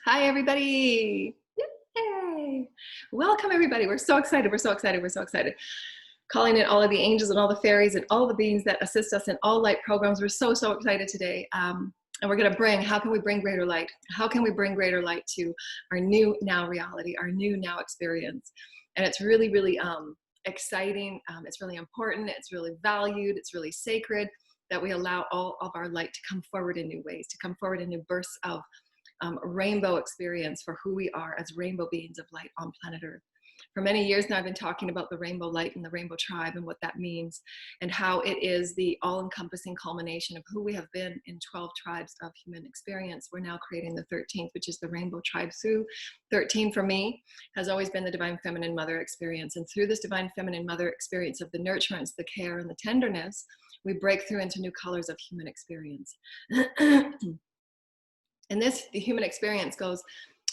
Hi, everybody. Yay. Welcome, everybody. We're so excited. We're so excited. We're so excited. Calling in all of the angels and all the fairies and all the beings that assist us in all light programs. We're so, so excited today. And we're going to bring, how can we bring greater light? How can we bring greater light to our new now reality, our new now experience? And it's really, really exciting. It's really important. It's really valued. It's really sacred that we allow all of our light to come forward in new ways, to come forward in new bursts of rainbow experience for who we are as rainbow beings of light on planet Earth. For many years now, I've been talking about the rainbow light and the rainbow tribe and what that means, and how it is the all-encompassing culmination of who we have been in 12 tribes of human experience. We're now creating the 13th, which is the rainbow tribe. Through 13 for me has always been the divine feminine mother experience. And through this divine feminine mother experience of the nurturance, the care, and the tenderness, we break through into new colors of human experience. And the human experience goes,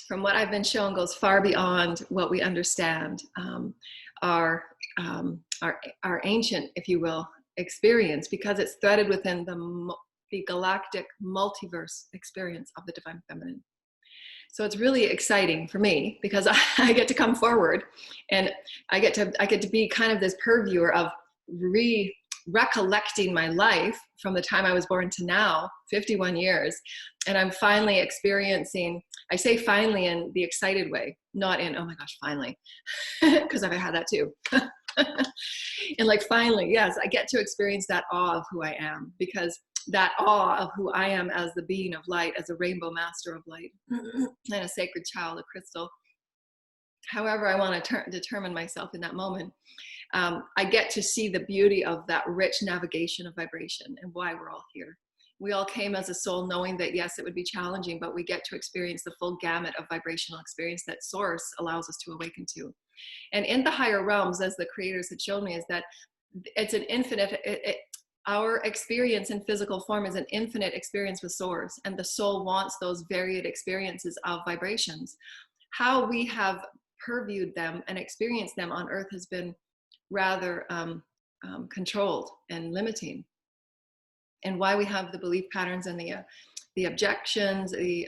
from what I've been shown, goes far beyond what we understand. Our ancient, if you will, experience, because it's threaded within the galactic multiverse experience of the divine feminine. So it's really exciting for me because I get to come forward, and I get to be kind of this purveyor of recollecting my life from the time I was born to now, 51 years. And I'm finally experiencing, I say finally in the excited way, not in, oh my gosh, finally, because I've had that too. And like, finally, yes, I get to experience that awe of who I am, because that awe of who I am as the being of light, as a rainbow master of light, and a sacred child of crystal, however I want to determine myself in that moment. I get to see the beauty of that rich navigation of vibration and why we're all here. We all came as a soul knowing that, yes, it would be challenging, but we get to experience the full gamut of vibrational experience that Source allows us to awaken to. And in the higher realms, as the creators had shown me, is that it's an infinite, our experience in physical form is an infinite experience with Source, and the soul wants those varied experiences of vibrations. How we have purviewed them and experienced them on Earth has been rather controlled and limiting, and why we have the belief patterns and the objections, the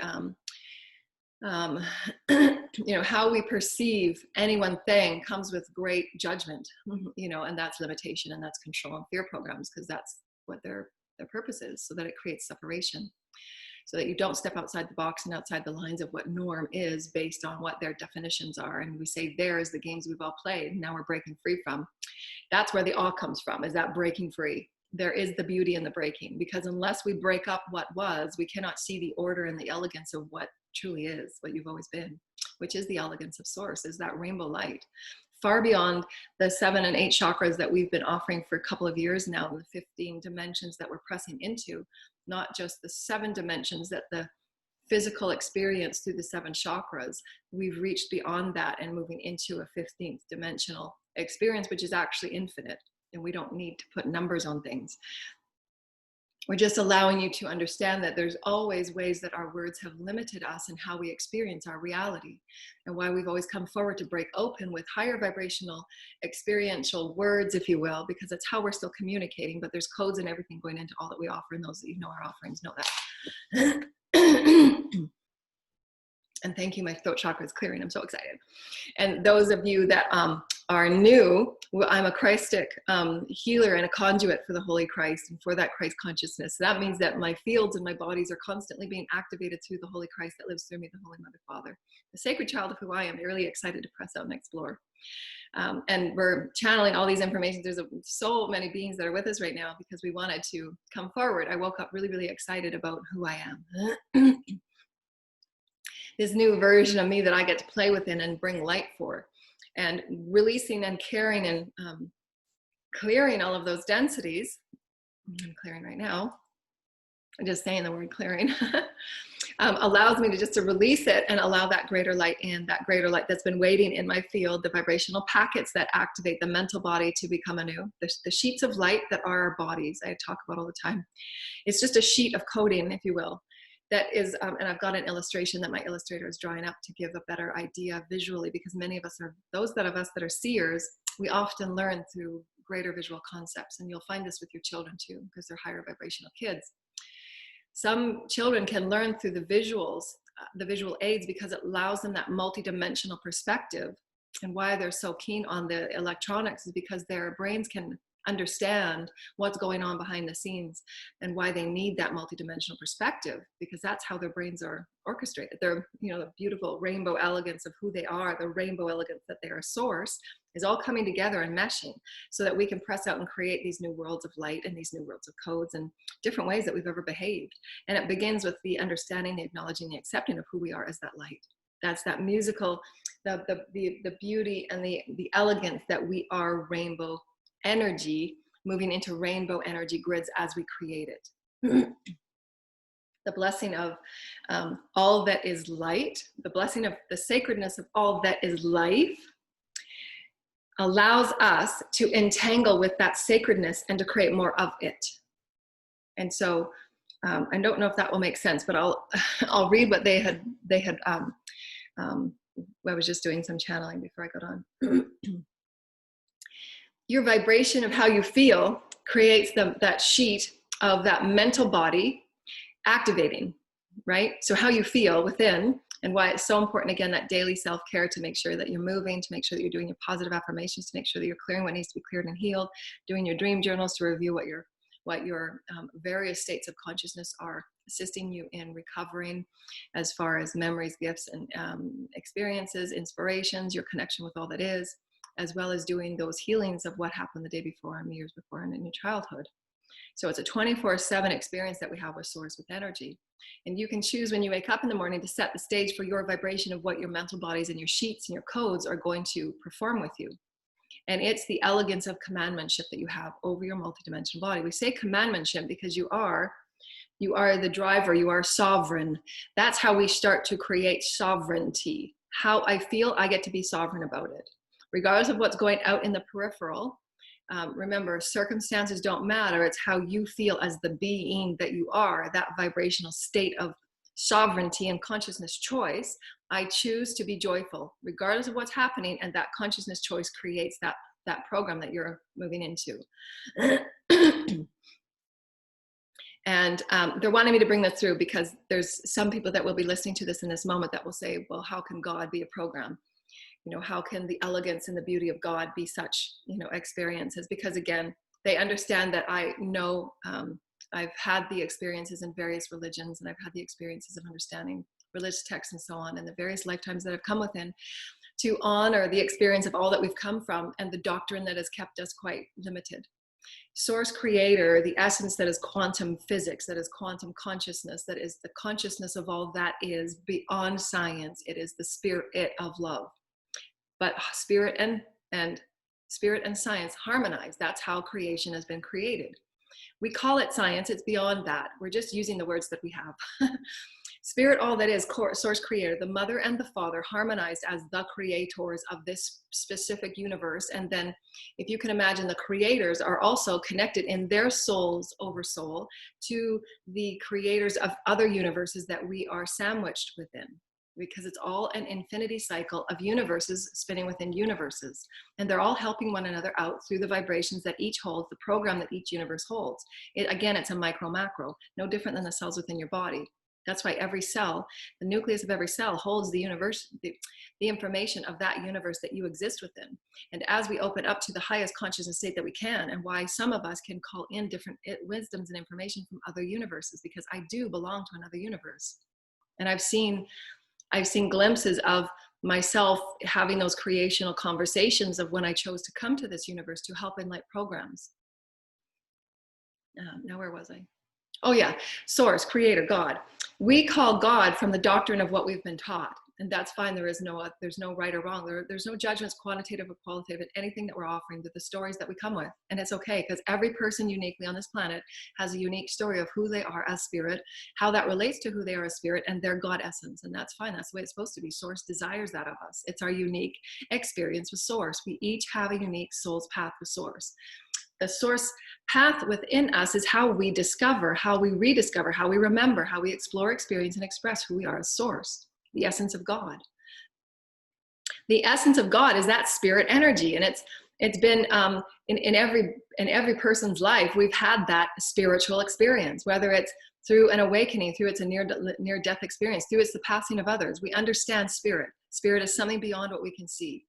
how we perceive any one thing comes with great judgment, and that's limitation, and that's control and fear programs, because that's what their purpose is, so that it creates separation, so that you don't step outside the box and outside the lines of what norm is based on what their definitions are. And we say, there's the games we've all played, now we're breaking free from. That's where the awe comes from, is that breaking free. There is the beauty in the breaking, because unless we break up what was, we cannot see the order and the elegance of what truly is, what you've always been, which is the elegance of Source, is that rainbow light. Far beyond the 7 and 8 chakras that we've been offering for a couple of years now, the 15 dimensions that we're pressing into, not just the 7 dimensions that the physical experience through the 7 chakras. We've reached beyond that and moving into a 15th dimensional experience, which is actually infinite, and we don't need to put numbers on things. We're just allowing you to understand that there's always ways that our words have limited us in how we experience our reality, and why we've always come forward to break open with higher vibrational experiential words, if you will, because that's how we're still communicating, but there's codes and everything going into all that we offer, and those that know our offerings know that. And thank you, my throat chakra is clearing. I'm so excited. And those of you that are new, I'm a Christic healer and a conduit for the Holy Christ and for that Christ consciousness. So that means that my fields and my bodies are constantly being activated through the Holy Christ that lives through me, the Holy Mother Father, the sacred child of who I am. Really excited to press out and explore. And we're channeling all these informations. There's so many beings that are with us right now because we wanted to come forward. I woke up really, really excited about who I am. This new version of me that I get to play within and bring light for, and releasing and caring and clearing all of those densities. I'm clearing right now. I'm just saying the word clearing. Allows me to just to release it and allow that greater light in, that greater light that's been waiting in my field, the vibrational packets that activate the mental body to become anew, the sheets of light that are our bodies, I talk about all the time. It's just a sheet of coding, if you will. That is, and I've got an illustration that my illustrator is drawing up to give a better idea visually, because many of us are, those of us that are seers, we often learn through greater visual concepts, and you'll find this with your children too, because they're higher vibrational kids. Some children can learn through the visuals, the visual aids, because it allows them that multidimensional perspective. And why they're so keen on the electronics is because their brains can understand what's going on behind the scenes, and why they need that multidimensional perspective, because that's how their brains are orchestrated. They're, the beautiful rainbow elegance of who they are, the rainbow elegance that they are a source, is all coming together and meshing, so that we can press out and create these new worlds of light and these new worlds of codes and different ways that we've ever behaved. And it begins with the understanding, the acknowledging, the accepting of who we are as that light. That's that musical, the beauty and the elegance that we are rainbow energy, moving into rainbow energy grids as we create it. The blessing of all that is light, the blessing of the sacredness of all that is life, allows us to entangle with that sacredness and to create more of it. And so I don't know if that will make sense, but I'll read what they had I was just doing some channeling before I got on. Your vibration of how you feel creates that sheet of that mental body activating, right? So how you feel within, and why it's so important, again, that daily self-care, to make sure that you're moving, to make sure that you're doing your positive affirmations, to make sure that you're clearing what needs to be cleared and healed, doing your dream journals to review what your various states of consciousness are assisting you in recovering, as far as memories, gifts, and experiences, inspirations, your connection with all that is, as well as doing those healings of what happened the day before and the years before and in your childhood. So it's a 24/7 experience that we have with Source, with energy. And you can choose when you wake up in the morning to set the stage for your vibration of what your mental bodies and your sheets and your codes are going to perform with you. And it's the elegance of commandmentship that you have over your multidimensional body. We say commandmentship because you are the driver, you are sovereign. That's how we start to create sovereignty. How I feel, I get to be sovereign about it. Regardless of what's going out in the peripheral, remember, circumstances don't matter. It's how you feel as the being that you are, that vibrational state of sovereignty and consciousness choice. I choose to be joyful, regardless of what's happening, and that consciousness choice creates that program that you're moving into. And they're wanting me to bring that through because there's some people that will be listening to this in this moment that will say, well, how can God be a program? How can the elegance and the beauty of God be such, experiences? Because again, they understand that I know I've had the experiences in various religions, and I've had the experiences of understanding religious texts and so on, and the various lifetimes that I've come within, to honor the experience of all that we've come from and the doctrine that has kept us quite limited. Source creator, the essence that is quantum physics, that is quantum consciousness, that is the consciousness of all that is beyond science. It is the spirit of love. But spirit and science harmonize. That's how creation has been created. We call it science. It's beyond that. We're just using the words that we have. Spirit, all that is, source creator, the mother and the father harmonized as the creators of this specific universe. And then if you can imagine, the creators are also connected in their souls over soul to the creators of other universes that we are sandwiched within, because it's all an infinity cycle of universes spinning within universes. And they're all helping one another out through the vibrations that each holds, the program that each universe holds. Again, it's a micro macro, no different than the cells within your body. That's why every cell, the nucleus of every cell, holds the universe, the information of that universe that you exist within. And as we open up to the highest consciousness state that we can, and why some of us can call in different wisdoms and information from other universes, because I do belong to another universe. And I've seen glimpses of myself having those creational conversations of when I chose to come to this universe to help in light programs. Now, where was I? Oh yeah, source, creator, God. We call God from the doctrine of what we've been taught, and that's fine. There's no right or wrong. There's no judgments, quantitative or qualitative, in anything that we're offering, but the stories that we come with. And it's okay, because every person uniquely on this planet has a unique story of who they are as spirit, how that relates to who they are as spirit, and their God essence. And that's fine. That's the way it's supposed to be. Source desires that of us. It's our unique experience with source. We each have a unique soul's path with source. The source path within us is how we discover, how we rediscover, how we remember, how we explore, experience, and express who we are as source, the essence of God. The essence of God is that spirit energy, and it's been in every person's life. We've had that spiritual experience, whether it's through an awakening, through it's a near-death experience, through it's the passing of others. We understand spirit. Spirit is something beyond what we can see.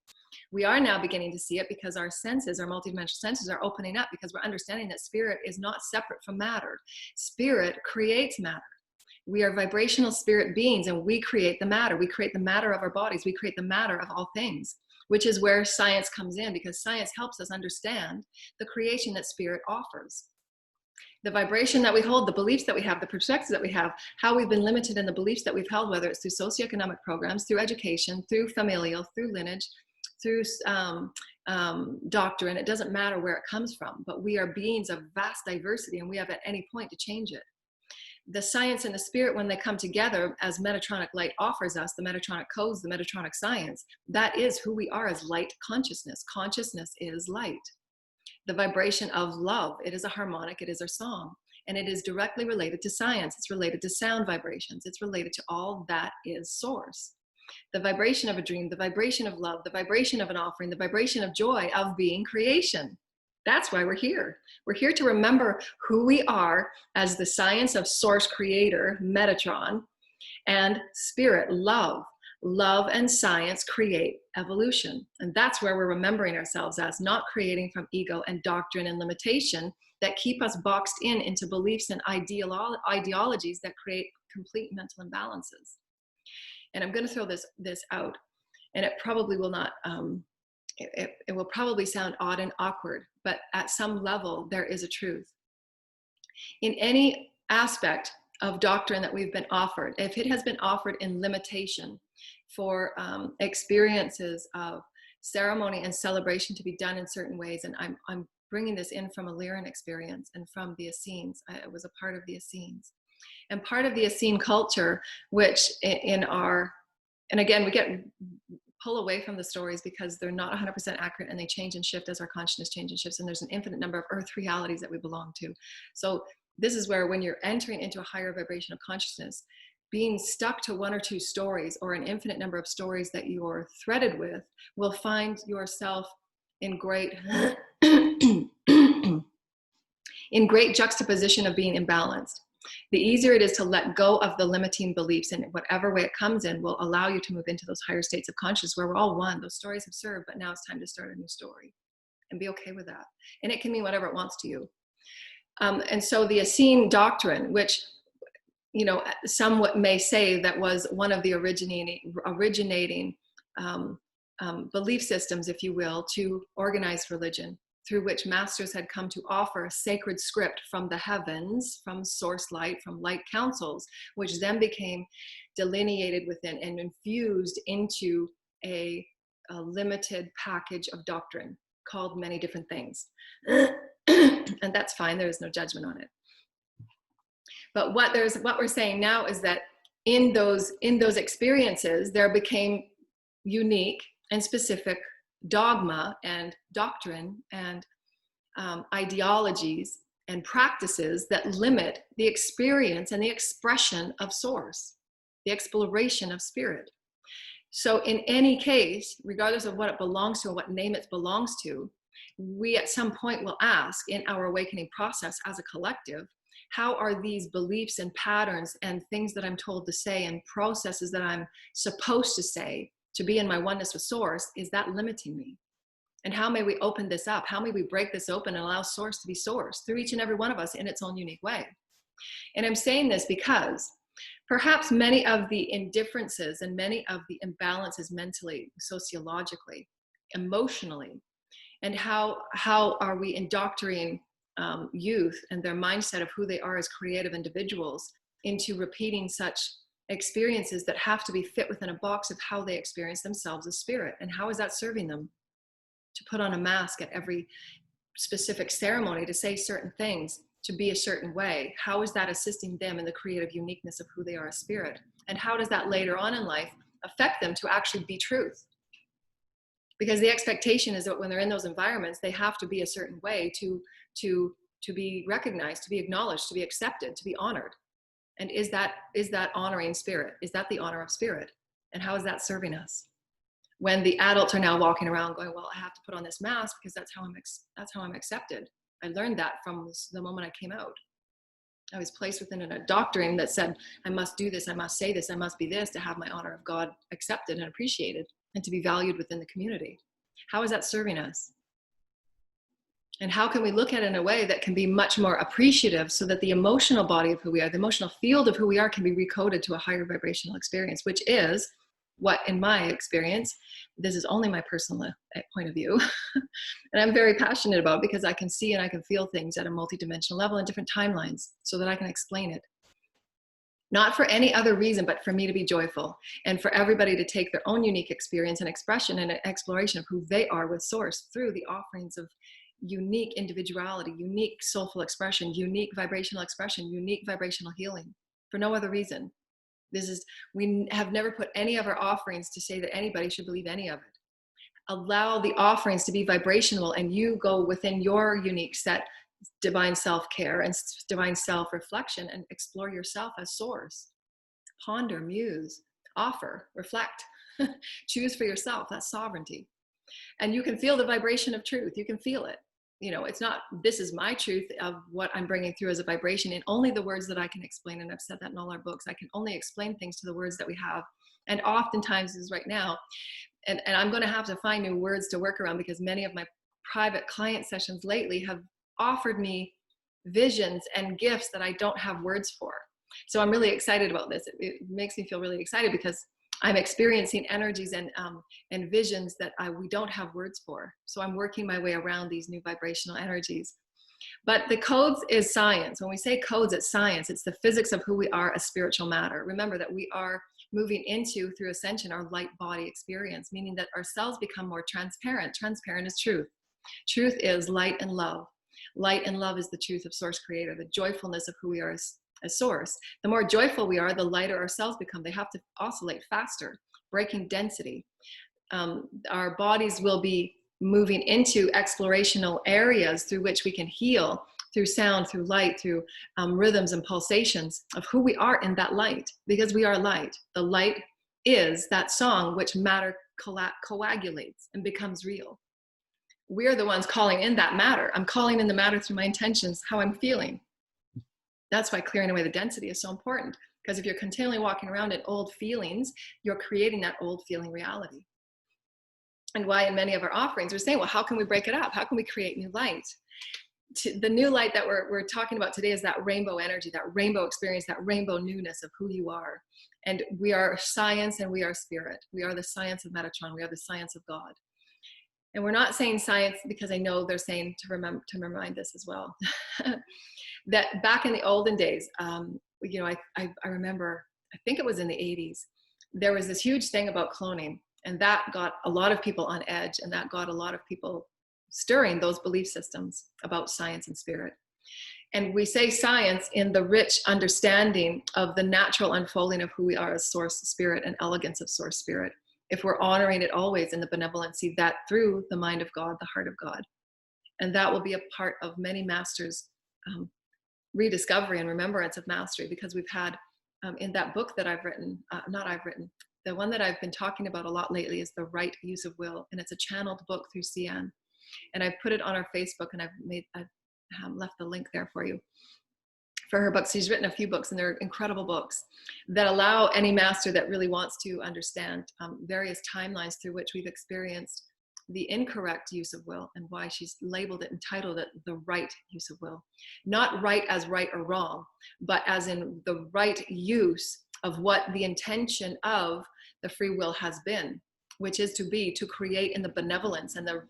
We are now beginning to see it because our senses, our multidimensional senses, are opening up, because we're understanding that spirit is not separate from matter. Spirit creates matter. We are vibrational spirit beings, and we create the matter. We create the matter of our bodies. We create the matter of all things, which is where science comes in, because science helps us understand the creation that spirit offers. The vibration that we hold, the beliefs that we have, the perspectives that we have, how we've been limited in the beliefs that we've held, whether it's through socioeconomic programs, through education, through familial, through lineage, through doctrine. It doesn't matter where it comes from, but we are beings of vast diversity, and we have at any point to change it. The science and the spirit, when they come together, as Metatronic light offers us, the Metatronic codes, the Metatronic science, that is who we are as light consciousness. Consciousness is light. The vibration of love, it is a harmonic, it is our song, and it is directly related to science. It's related to sound vibrations. It's related to all that is source. The vibration of a dream, the vibration of love, the vibration of an offering, the vibration of joy, of being creation. That's why we're here. We're here to remember who we are as the science of source creator, Metatron, and spirit, love. Love and science create evolution. And that's where we're remembering ourselves as, not creating from ego and doctrine and limitation that keep us boxed into beliefs and ideologies that create complete mental imbalances. And I'm going to throw this out, and it probably will not, it will probably sound odd and awkward, but at some level, there is a truth. In any aspect of doctrine that we've been offered, if it has been offered in limitation for experiences of ceremony and celebration to be done in certain ways, and I'm bringing this in from a Lyran experience and from the Essenes. I was a part of the Essenes. And part of the Essene culture, which in our, and again, we pull away from the stories because they're not 100% accurate, and they change and shift as our consciousness changes and shifts, and there's an infinite number of earth realities that we belong to. So this is where, when you're entering into a higher vibration of consciousness, being stuck to one or two stories or an infinite number of stories that you're threaded with, will find yourself in great in great juxtaposition of being imbalanced. The easier it is to let go of the limiting beliefs, and whatever way it comes in will allow you to move into those higher states of consciousness where we're all one. Those stories have served, but now it's time to start a new story, and be okay with that. And it can mean whatever it wants to you. And so the Essene doctrine, which, you know, some may say that was one of the originating belief systems, if you will, to organized religion, through which masters had come to offer a sacred script from the heavens, from source light, from light councils, which then became delineated within and infused into a limited package of doctrine called many different things. And that's fine, there is no judgment on it. But what we're saying now is that in those experiences, there became unique and specific dogma and doctrine and ideologies and practices that limit the experience and the expression of source, the exploration of spirit. So in any case, regardless of what it belongs to and what name it belongs to, we at some point will ask in our awakening process as a collective, how are these beliefs and patterns and things that I'm told to say and processes that I'm supposed to say to be in my oneness with source, is that limiting me? And how may we open this up? How may we break this open and allow source to be source through each and every one of us in its own unique way? And I'm saying this because perhaps many of the indifferences and many of the imbalances mentally, sociologically, emotionally, and how are we indoctrinating youth and their mindset of who they are as creative individuals into repeating such experiences that have to be fit within a box of how they experience themselves as spirit. And how is that serving them? To put on a mask at every specific ceremony, to say certain things, to be a certain way. How is that assisting them in the creative uniqueness of who they are as spirit? And how does that later on in life affect them to actually be truth? Because the expectation is that when they're in those environments, they have to be a certain way to be recognized, to be acknowledged, to be accepted, to be honored. And is that honoring spirit? Is that the honor of spirit? And how is that serving us? When the adults are now walking around going, well, I have to put on this mask because that's how I'm accepted. I learned that from the moment I came out. I was placed within a doctrine that said, I must do this, I must say this, I must be this to have my honor of God accepted and appreciated and to be valued within the community. How is that serving us? And how can we look at it in a way that can be much more appreciative so that the emotional body of who we are, the emotional field of who we are, can be recoded to a higher vibrational experience, which is what, in my experience, this is only my personal point of view, and I'm very passionate about, because I can see and I can feel things at a multidimensional level in different timelines so that I can explain it. Not for any other reason, but for me to be joyful and for everybody to take their own unique experience and expression and exploration of who they are with Source through the offerings of unique individuality, unique soulful expression, unique vibrational expression, unique vibrational healing, for no other reason. We have never put any of our offerings to say that anybody should believe any of it. Allow the offerings to be vibrational, and you go within your unique set, divine self-care and divine self-reflection, and explore yourself as Source. Ponder, muse, offer, reflect, choose for yourself. That's sovereignty. And you can feel the vibration of truth. You can feel it. You know, it's not, this is my truth of what I'm bringing through as a vibration in only the words that I can explain. And I've said that in all our books. I can only explain things to the words that we have. And oftentimes is right now, and I'm going to have to find new words to work around, because many of my private client sessions lately have offered me visions and gifts that I don't have words for. So I'm really excited about this. It makes me feel really excited because I'm experiencing energies and visions that we don't have words for. So I'm working my way around these new vibrational energies. But the codes is science. When we say codes, it's science. It's the physics of who we are as spiritual matter. Remember that we are moving into, through ascension, our light body experience, meaning that our cells become more transparent. Transparent is truth. Truth is light and love. Light and love is the truth of Source Creator, the joyfulness of who we are as Source. The more joyful we are, the lighter our cells become. They have to oscillate faster, breaking density. Our bodies will be moving into explorational areas through which we can heal, through sound, through light, through rhythms and pulsations of who we are in that light, because we are light. The light is that song which matter coagulates and becomes real. We're the ones calling in that matter. I'm calling in the matter through my intentions, how I'm feeling. That's why clearing away the density is so important, because if you're continually walking around in old feelings, you're creating that old feeling reality. And why in many of our offerings, we're saying, well, how can we break it up? How can we create new light? The new light that we're talking about today is that rainbow energy, that rainbow experience, that rainbow newness of who you are. And we are science and we are spirit. We are the science of Metatron. We are the science of God. And we're not saying science because I know they're saying to remind this as well. That back in the olden days, you know, I remember, I think it was in the 80s, there was this huge thing about cloning, and that got a lot of people on edge, and that got a lot of people stirring those belief systems about science and spirit. And we say science in the rich understanding of the natural unfolding of who we are as Source Spirit and elegance of Source Spirit. If we're honoring it always in the benevolency that through the mind of God, the heart of God. And that will be a part of many masters' rediscovery and remembrance of mastery, because we've had in that book that I've written, the one that I've been talking about a lot lately is The Right Use of Will. And it's a channeled book through CN. And I've put it on our Facebook, and I've left the link there for you. For her books, she's written a few books, and they're incredible books that allow any master that really wants to understand various timelines through which we've experienced the incorrect use of will, and why she's labeled it and titled it The Right Use of Will. Not right as right or wrong, but as in the right use of what the intention of the free will has been, which is to create in the benevolence and the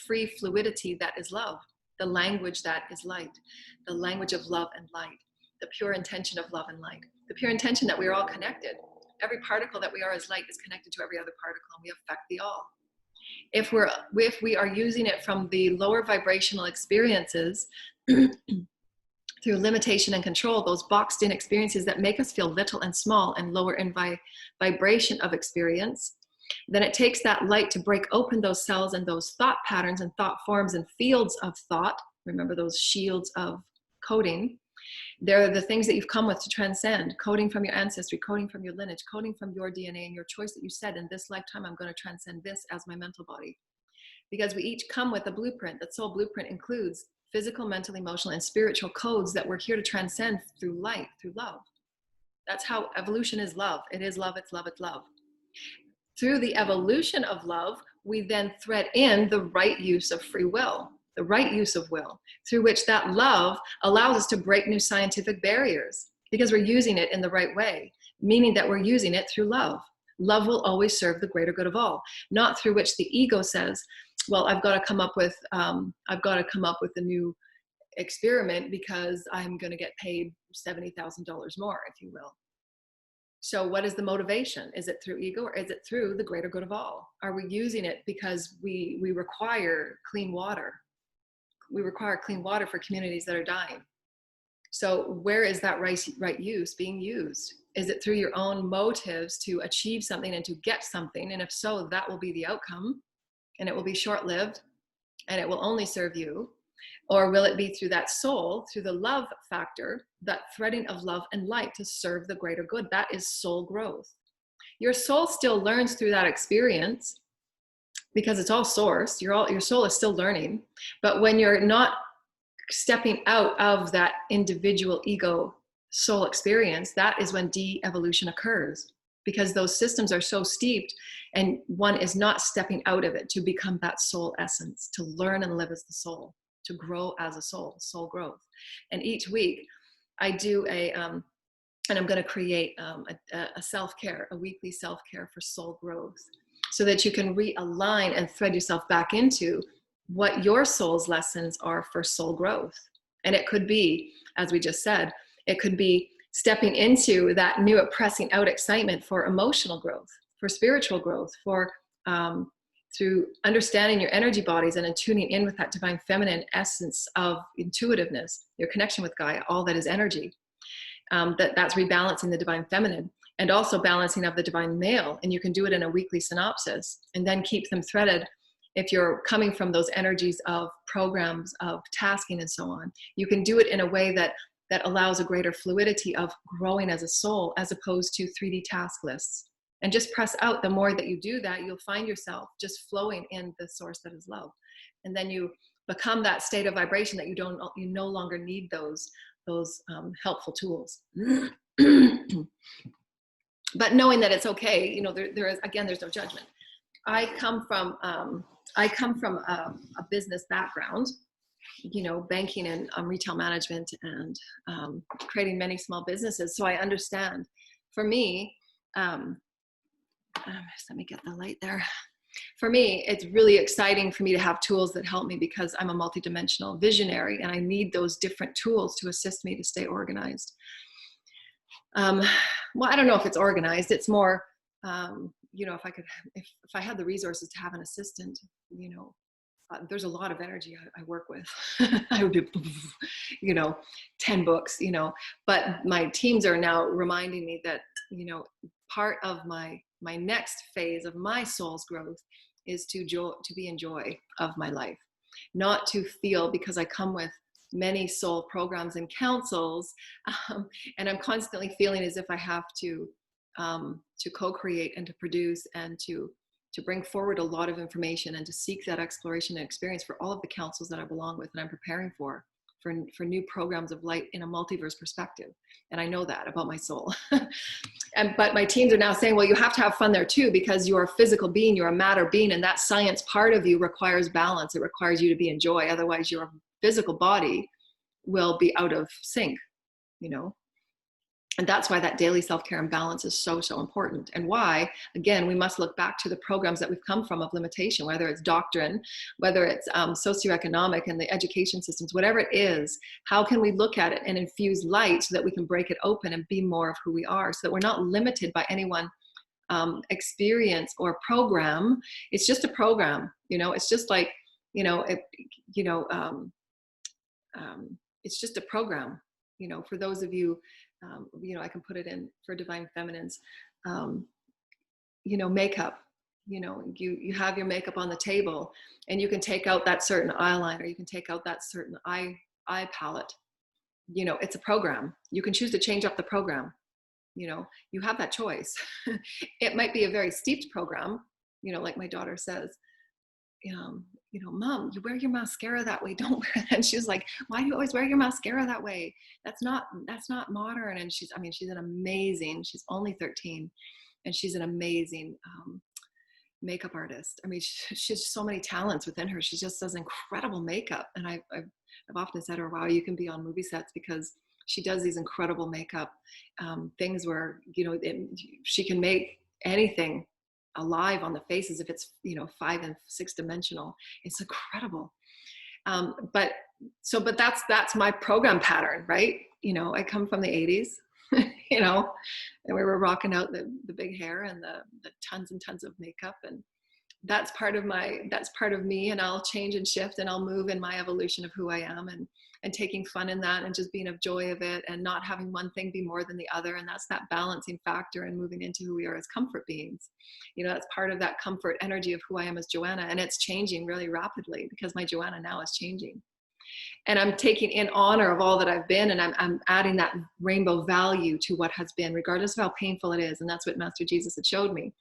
free fluidity that is love, the language that is light, the language of love and light, the pure intention of love and light, the pure intention that we are all connected. Every particle that we are as light is connected to every other particle, and we affect the all. If we are using it from the lower vibrational experiences through limitation and control, those boxed in experiences that make us feel little and small and lower in vibration of experience, then it takes that light to break open those cells and those thought patterns and thought forms and fields of thought. Remember those shields of coding. They're the things that you've come with to transcend, coding from your ancestry, coding from your lineage, coding from your DNA and your choice that you said, in this lifetime, I'm going to transcend this as my mental body. Because we each come with a blueprint. That soul blueprint includes physical, mental, emotional, and spiritual codes that we're here to transcend through light, through love. That's how evolution is love. It is love, it's love, it's love. Through the evolution of love, we then thread in the right use of free will, the right use of will, through which that love allows us to break new scientific barriers because we're using it in the right way, meaning that we're using it through love. Love will always serve the greater good of all, not through which the ego says, well, I've got to come up with a new experiment because I'm going to get paid $70,000 more, if you will. So what is the motivation? Is it through ego, or is it through the greater good of all? Are we using it because we require clean water? We require clean water for communities that are dying. So where is that right use being used? Is it through your own motives to achieve something and to get something? And if so, that will be the outcome, and it will be short-lived, and it will only serve you. Or will it be through that soul, through the love factor, that threading of love and light to serve the greater good? That is soul growth. Your soul still learns through that experience because it's all source. Your soul is still learning. But when you're not stepping out of that individual ego soul experience, that is when de-evolution occurs, because those systems are so steeped and one is not stepping out of it to become that soul essence, to learn and live as the soul, to grow as a soul growth. And each week I do and I'm going to create a self-care, a weekly self-care for soul growth, so that you can realign and thread yourself back into what your soul's lessons are for soul growth. And it could be, as we just said, it could be stepping into that new pressing out excitement for emotional growth, for spiritual growth, for through understanding your energy bodies and tuning in with that divine feminine essence of intuitiveness, your connection with Gaia, all that is energy. That's rebalancing the divine feminine, and also balancing of the divine male. And you can do it in a weekly synopsis and then keep them threaded. If you're coming from those energies of programs, of tasking and so on, you can do it in a way that allows a greater fluidity of growing as a soul, as opposed to 3D task lists. And just press out. The more that you do that, you'll find yourself just flowing in the source that is love. And then you become that state of vibration that you no longer need those helpful tools. But knowing that it's okay, there is, again, there's no judgment. I come from a business background, banking and retail management, and creating many small businesses. So I understand. For me, let me get the light there. For me, it's really exciting for me to have tools that help me, because I'm a multidimensional visionary and I need those different tools to assist me to stay organized. Well, I don't know if it's organized. It's more, if I had the resources to have an assistant, there's a lot of energy I work with. I would do, 10 books, but my teams are now reminding me that, part of my next phase of my soul's growth is to be in joy of my life, not to feel, because I come with many soul programs and councils, and I'm constantly feeling as if I have to co-create and to produce and to bring forward a lot of information and to seek that exploration and experience for all of the councils that I belong with and I'm preparing for new programs of light in a multiverse perspective. And I know that about my soul. But my teams are now saying, well, you have to have fun there too, because you're a physical being, you're a matter being, and that science part of you requires balance. It requires you to be in joy. Otherwise your physical body will be out of sync, And that's why that daily self-care and balance is so, so important. And why, again, we must look back to the programs that we've come from of limitation, whether it's doctrine, whether it's socioeconomic and the education systems, whatever it is. How can we look at it and infuse light so that we can break it open and be more of who we are, so that we're not limited by any one experience or program. It's just a program, it's just like, it's just a program, for those of you, I can put it in for divine feminines, makeup, you have your makeup on the table and you can take out that certain eyeliner, you can take out that certain eye palette, it's a program. You can choose to change up the program, you have that choice. It might be a very steeped program, like my daughter says, Mom, you wear your mascara that way. Don't wear that. And she was like, why do you always wear your mascara that way? That's not modern. And she's an amazing, she's only 13, and she's an amazing makeup artist. I mean, she has so many talents within her. She just does incredible makeup. And I've often said to her, wow, you can be on movie sets, because she does these incredible makeup things where, she can make anything alive on the faces if it's, 5 and 6 dimensional. It's incredible. But that's my program pattern, right? I come from the 80s, and we were rocking out the big hair and the tons and tons of makeup. And that's part of me. And I'll change and shift, and I'll move in my evolution of who I am, and taking fun in that, and just being of joy of it, and not having one thing be more than the other. And that's that balancing factor, and moving into who we are as comfort beings. That's part of that comfort energy of who I am as Joanna. And it's changing really rapidly, because my Joanna now is changing. And I'm taking in honor of all that I've been, and I'm adding that rainbow value to what has been, regardless of how painful it is. And that's what Master Jesus had showed me.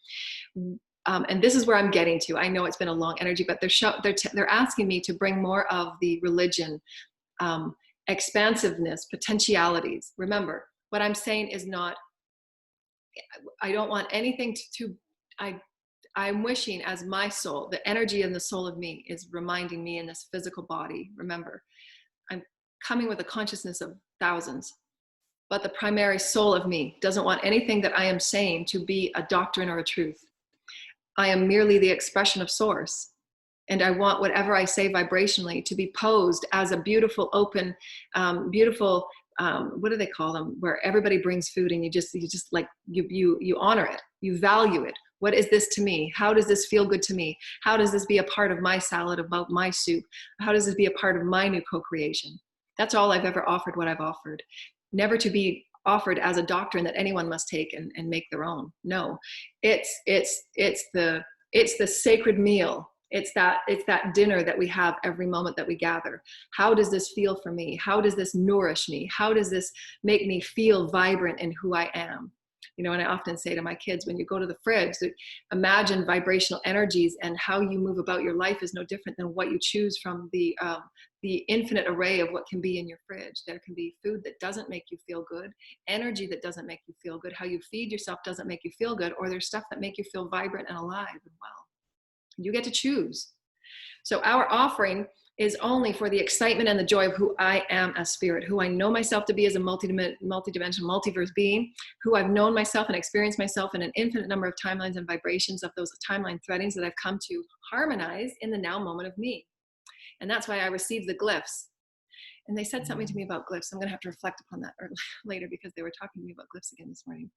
And this is where I'm getting to. I know it's been a long energy, but they're asking me to bring more of the religion, expansiveness, potentialities. Remember, what I'm saying is not, I don't want anything I'm wishing, as my soul, the energy in the soul of me is reminding me in this physical body. Remember, I'm coming with a consciousness of thousands, but the primary soul of me doesn't want anything that I am saying to be a doctrine or a truth. I am merely the expression of source. And I want whatever I say vibrationally to be posed as a beautiful, open, beautiful, what do they call them? Where everybody brings food, and you honor it, you value it. What is this to me? How does this feel good to me? How does this be a part of my salad, about my soup? How does this be a part of my new co-creation? That's all I've ever offered, what I've offered. Never to be offered as a doctrine that anyone must take and make their own. No, it's the sacred meal. It's that dinner that we have every moment that we gather. How does this feel for me? How does this nourish me? How does this make me feel vibrant in who I am? And I often say to my kids, when you go to the fridge, imagine vibrational energies, and how you move about your life is no different than what you choose from the infinite array of what can be in your fridge. There can be food that doesn't make you feel good, energy that doesn't make you feel good, how you feed yourself doesn't make you feel good, or there's stuff that make you feel vibrant and alive and well. You get to choose. So our offering is only for the excitement and the joy of who I am as spirit, who I know myself to be as a multidimensional, multiverse being, who I've known myself and experienced myself in an infinite number of timelines and vibrations of those timeline threadings that I've come to harmonize in the now moment of me. And that's why I received the glyphs. And they said something to me about glyphs. I'm going to have to reflect upon that later, because they were talking to me about glyphs again this morning.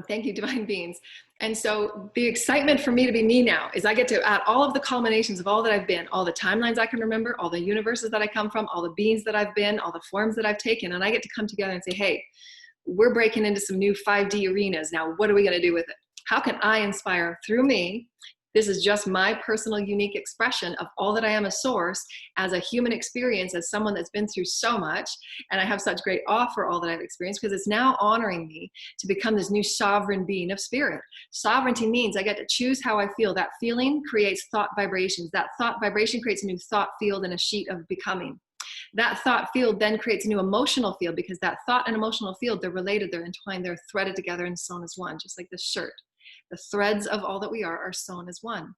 Thank you, divine beings. And so the excitement for me to be me now is I get to add all of the culminations of all that I've been, all the timelines I can remember, all the universes that I come from, all the beings that I've been, all the forms that I've taken. And I get to come together and say, hey, we're breaking into some new 5D arenas. Now, what are we going to do with it? How can I inspire through me? This is just my personal, unique expression of all that I am as source, as a human experience, as someone that's been through so much. And I have such great awe for all that I've experienced, because it's now honoring me to become this new sovereign being of spirit. Sovereignty means I get to choose how I feel. That feeling creates thought vibrations. That thought vibration creates a new thought field and a sheet of becoming. That thought field then creates a new emotional field, because that thought and emotional field, they're related, they're entwined, they're threaded together and sewn as one, just like this shirt. The threads of all that we are sewn as one.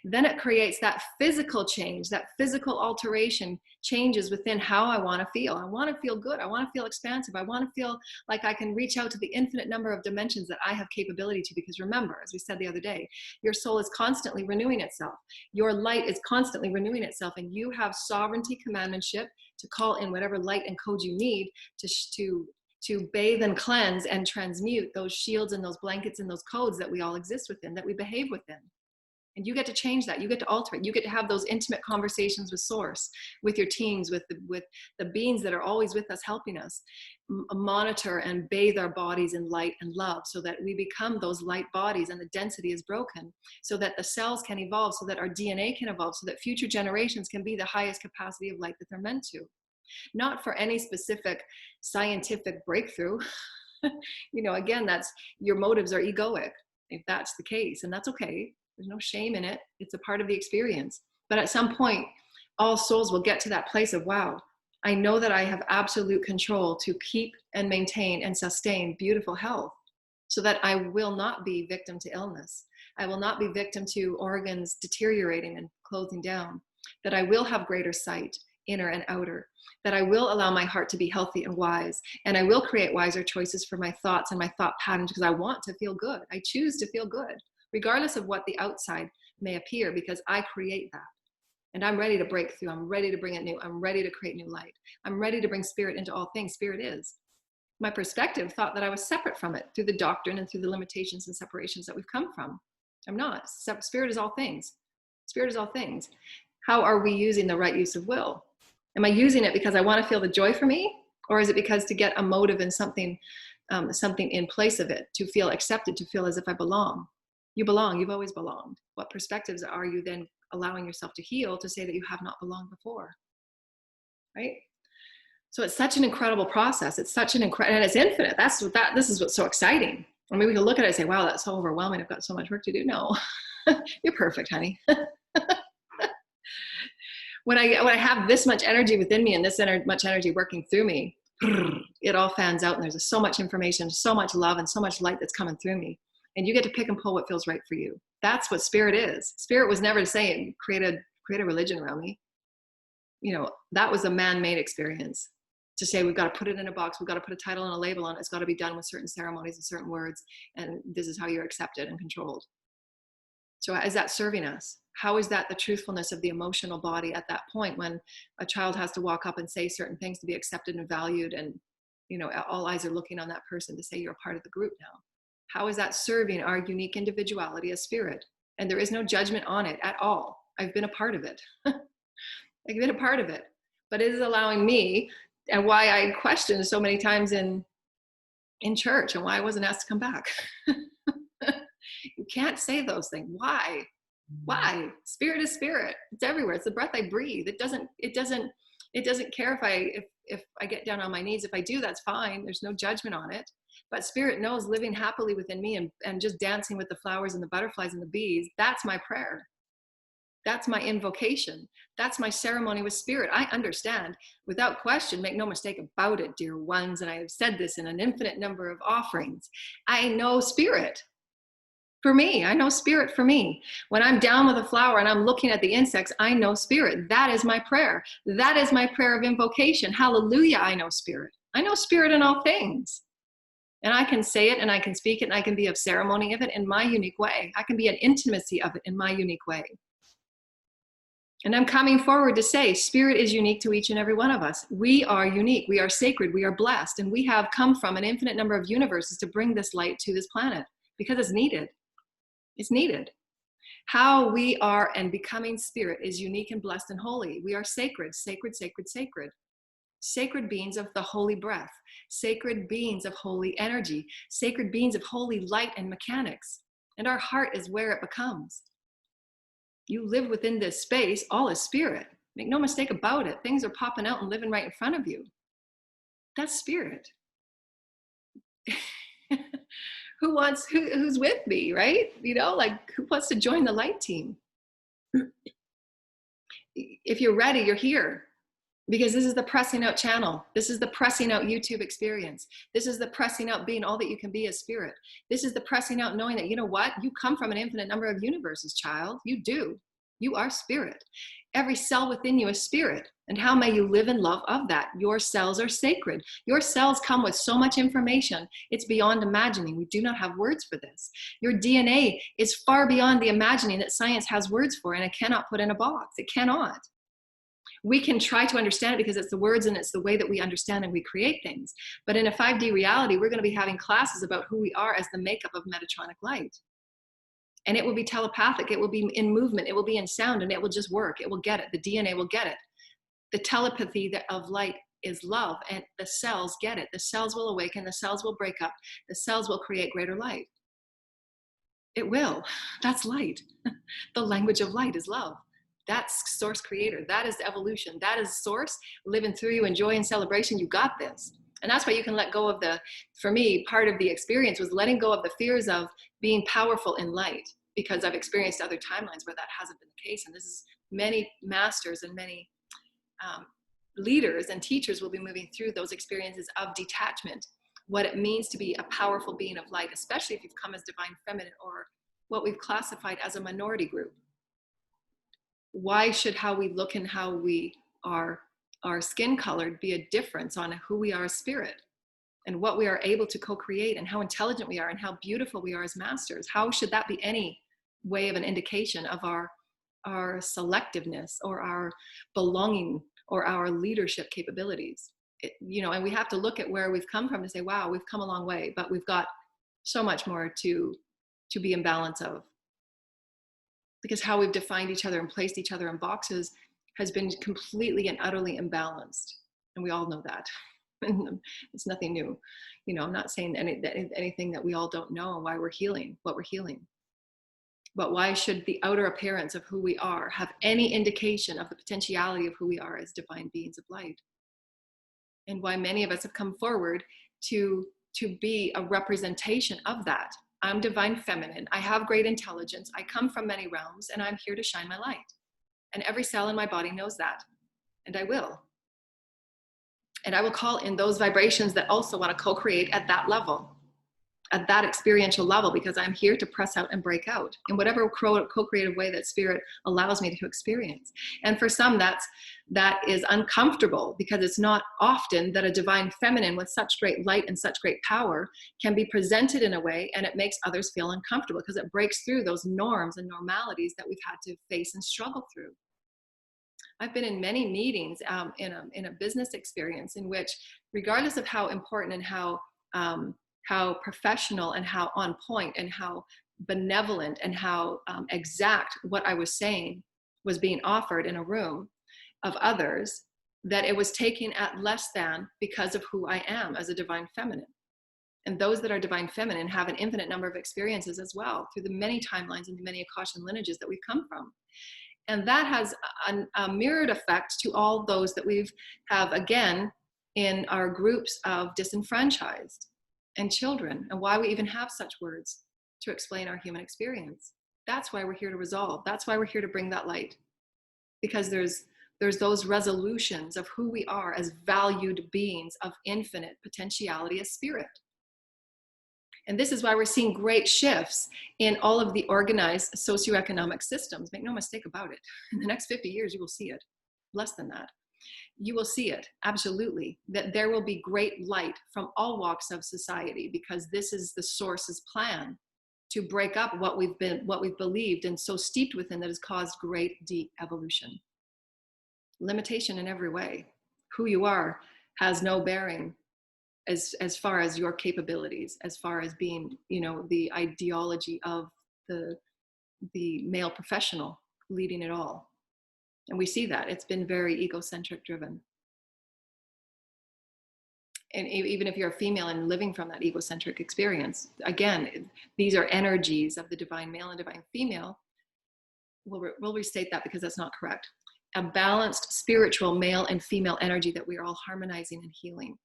Then it creates that physical change, that physical alteration changes within how I want to feel. I want to feel good. I want to feel expansive. I want to feel like I can reach out to the infinite number of dimensions that I have capability to. Because remember, as we said the other day, your soul is constantly renewing itself. Your light is constantly renewing itself, and you have sovereignty, commandantship to call in whatever light and code you need to bathe and cleanse and transmute those shields and those blankets and those codes that we all exist within, that we behave within. And you get to change that. You get to alter it. You get to have those intimate conversations with source, with your teams, with the beings that are always with us, helping us monitor and bathe our bodies in light and love, so that we become those light bodies and the density is broken, so that the cells can evolve, so that our DNA can evolve, so that future generations can be the highest capacity of light that they're meant to. Not for any specific scientific breakthrough. Again, that's, your motives are egoic, if that's the case, and that's okay. There's no shame in it. It's a part of the experience. But at some point, all souls will get to that place of, wow, I know that I have absolute control to keep and maintain and sustain beautiful health, so that I will not be victim to illness. I will not be victim to organs deteriorating and closing down, that I will have greater sight, inner and outer, that I will allow my heart to be healthy and wise, and I will create wiser choices for my thoughts and my thought patterns, because I want to feel good. I choose to feel good, regardless of what the outside may appear, because I create that. And I'm ready to break through. I'm ready to bring it new. I'm ready to create new light. I'm ready to bring spirit into all things. Spirit is. My perspective thought that I was separate from it through the doctrine and through the limitations and separations that we've come from. I'm not. Spirit is all things. Spirit is all things. How are we using the right use of will? Am I using it because I want to feel the joy for me? Or is it because to get a motive and something in place of it, to feel accepted, to feel as if I belong? You belong. You've always belonged. What perspectives are you then allowing yourself to heal to say that you have not belonged before? Right? So it's such an incredible process. It's such an incredible, and it's infinite. This is what's so exciting. I mean, we can look at it and say, wow, that's so overwhelming. I've got so much work to do. No, you're perfect, honey. When I have this much energy within me and this much energy working through me, it all fans out, and there's so much information, so much love, and so much light that's coming through me. And you get to pick and pull what feels right for you. That's what spirit is. Spirit was never saying, create a religion around me. You know, that was a man-made experience. To say we've got to put it in a box, we've got to put a title and a label on it. It's got to be done with certain ceremonies and certain words, and this is how you're accepted and controlled. So is that serving us? How is that the truthfulness of the emotional body at that point, when a child has to walk up and say certain things to be accepted and valued, and you know, all eyes are looking on that person to say you're a part of the group now? How is that serving our unique individuality as spirit? And there is no judgment on it at all. I've been a part of it. I've been a part of it, but it is allowing me, and why I questioned so many times in church, and why I wasn't asked to come back. You can't say those things. Why? Spirit is spirit. It's everywhere. It's the breath I breathe. It doesn't care if I get down on my knees. If I do, that's fine. There's no judgment on it. But spirit knows living happily within me and just dancing with the flowers and the butterflies and the bees. That's my prayer. That's my invocation. That's my ceremony with spirit. I understand without question, make no mistake about it, dear ones. And I have said this in an infinite number of offerings. I know spirit for me. I know spirit for me. When I'm down with a flower and I'm looking at the insects, I know spirit. That is my prayer. That is my prayer of invocation. Hallelujah. I know spirit. I know spirit in all things. And I can say it, and I can speak it, and I can be of ceremony of it in my unique way. I can be an intimacy of it in my unique way. And I'm coming forward to say, spirit is unique to each and every one of us. We are unique. We are sacred. We are blessed. And we have come from an infinite number of universes to bring this light to this planet, because it's needed. It's needed. How we are and becoming spirit is unique and blessed and holy. We are sacred, sacred, sacred, sacred. Sacred beings of the holy breath, sacred beings of holy energy, sacred beings of holy light and mechanics. And our heart is where it becomes. You live within this space, all is spirit. Make no mistake about it. Things are popping out and living right in front of you. That's spirit. Who's with me, right? You know, like, who wants to join the light team? If you're ready, you're here. Because this is the pressing out channel. This is the pressing out YouTube experience. This is the pressing out being all that you can be as spirit. This is the pressing out knowing that, you know what? You come from an infinite number of universes, child. You do. You are spirit. Every cell within you is spirit. And how may you live in love of that? Your cells are sacred. Your cells come with so much information. It's beyond imagining. We do not have words for this. Your DNA is far beyond the imagining that science has words for, and it cannot put in a box. It cannot. We can try to understand it because it's the words and it's the way that we understand and we create things. But in a 5D reality, we're going to be having classes about who we are as the makeup of Metatronic light. And it will be telepathic. It will be in movement. It will be in sound, and it will just work. It will get it. The DNA will get it. The telepathy of light is love, and the cells get it. The cells will awaken. The cells will break up. The cells will create greater light. It will. That's light. The language of light is love. That's source creator. That is evolution. That is source living through you in joy and celebration. You got this. And that's why you can let go of for me, part of the experience was letting go of the fears of being powerful in light. because I've experienced other timelines where that hasn't been the case. And this is many masters and many leaders and teachers will be moving through those experiences of detachment, what it means to be a powerful being of light, especially if you've come as divine feminine or what we've classified as a minority group. Why should how we look and how we are skin colored be a difference on who we are as spirit and what we are able to co-create and how intelligent we are and how beautiful we are as masters? How should that be any way of an indication of our selectiveness or our belonging or our leadership capabilities? And we have to look at where we've come from to say, wow, we've come a long way, but we've got so much more to be in balance of. Because how we've defined each other and placed each other in boxes has been completely and utterly imbalanced. And we all know that. It's nothing new. I'm not saying anything that we all don't know and why we're healing what we're healing. But why should the outer appearance of who we are have any indication of the potentiality of who we are as divine beings of light? And why many of us have come forward to be a representation of that. I'm divine feminine. I have great intelligence. I come from many realms and I'm here to shine my light. And every cell in my body knows that. And I will. And I will call in those vibrations that also want to co-create at that level, at that experiential level, because I'm here to press out and break out in whatever co-creative way that spirit allows me to experience. And for some, that is uncomfortable, because it's not often that a divine feminine with such great light and such great power can be presented in a way, and it makes others feel uncomfortable because it breaks through those norms and normalities that we've had to face and struggle through. I've been in many meetings in a business experience in which, regardless of how important and how professional and how on point and how benevolent and how exact what I was saying was being offered in a room of others, that it was taken at less than because of who I am as a divine feminine. And those that are divine feminine have an infinite number of experiences as well through the many timelines and the many Akashan lineages that we've come from. And that has a mirrored effect to all those that we've have, again, in our groups of disenfranchised and children, and why we even have such words to explain our human experience. That's why we're here to resolve. That's why we're here to bring that light. Because there's those resolutions of who we are as valued beings of infinite potentiality as spirit. And this is why we're seeing great shifts in all of the organized socioeconomic systems. Make no mistake about it. In the next 50 years, you will see it. Less than that. You will see it, absolutely, that there will be great light from all walks of society, because this is the source's plan to break up what we've believed and so steeped within that has caused great deep evolution. Limitation in every way. Who you are has no bearing as far as your capabilities, as far as being, the ideology of the male professional leading it all. And we see that it's been very egocentric driven. And even if you're a female and living from that egocentric experience, again, these are energies of the divine male and divine female. We'll restate that because that's not correct. A balanced spiritual male and female energy that we are all harmonizing and healing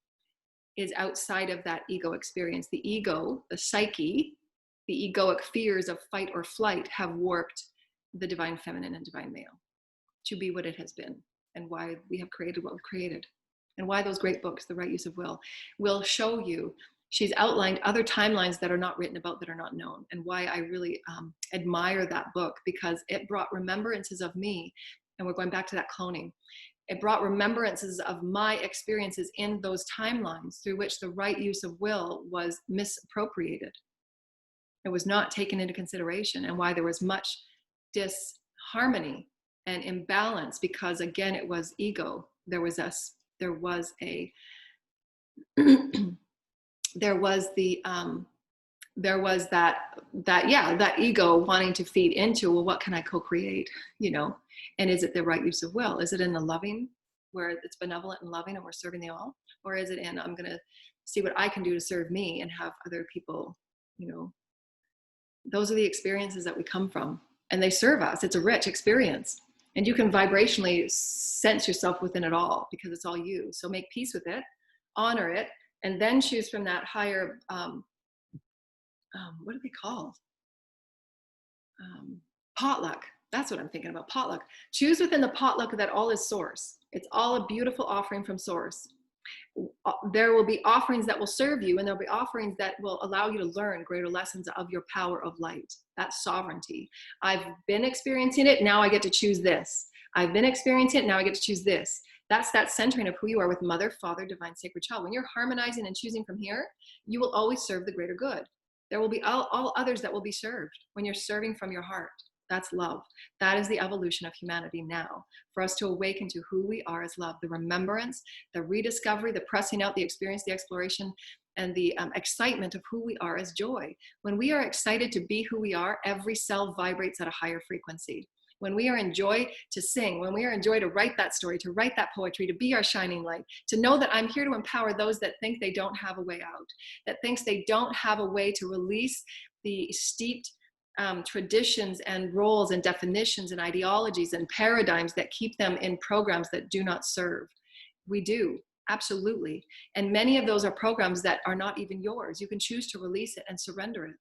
is outside of that ego experience. The ego, the psyche, the egoic fears of fight or flight have warped the divine feminine and divine male to be what it has been, and why we have created what we've created, and why those great books, The Right Use of Will show you. She's outlined other timelines that are not written about, that are not known, and why I really admire that book, because it brought remembrances of me, and we're going back to that cloning. It brought remembrances of my experiences in those timelines through which the right use of will was misappropriated. It was not taken into consideration, and why there was much disharmony and imbalance, because again, it was ego. There was that ego wanting to feed into, well, what can I co-create, and is it the right use of will? Is it in the loving, where it's benevolent and loving and we're serving the all? Or is it in, I'm going to see what I can do to serve me and have other people, those are the experiences that we come from, and they serve us. It's a rich experience, and you can vibrationally sense yourself within it all, because it's all you. So make peace with it, honor it, and then choose from that higher, what are they called? Potluck. That's what I'm thinking about. Potluck. Choose within the potluck that all is source. It's all a beautiful offering from source. There will be offerings that will serve you, and there'll be offerings that will allow you to learn greater lessons of your power of light. That's sovereignty. I've been experiencing it. Now I get to choose this. I've been experiencing it. Now I get to choose this. That's that centering of who you are with Mother, Father, Divine, Sacred Child. When you're harmonizing and choosing from here, you will always serve the greater good. There will be all others that will be served when you're serving from your heart. That's love. That is the evolution of humanity now, for us to awaken to who we are as love, the remembrance, the rediscovery, the pressing out, the experience, the exploration, and the excitement of who we are as joy. When we are excited to be who we are, every cell vibrates at a higher frequency. When we are in joy to sing, when we are in joy to write that story, to write that poetry, to be our shining light, to know that I'm here to empower those that think they don't have a way out, that thinks they don't have a way to release the steeped traditions and roles and definitions and ideologies and paradigms that keep them in programs that do not serve. We do, absolutely. And many of those are programs that are not even yours. You can choose to release it and surrender it.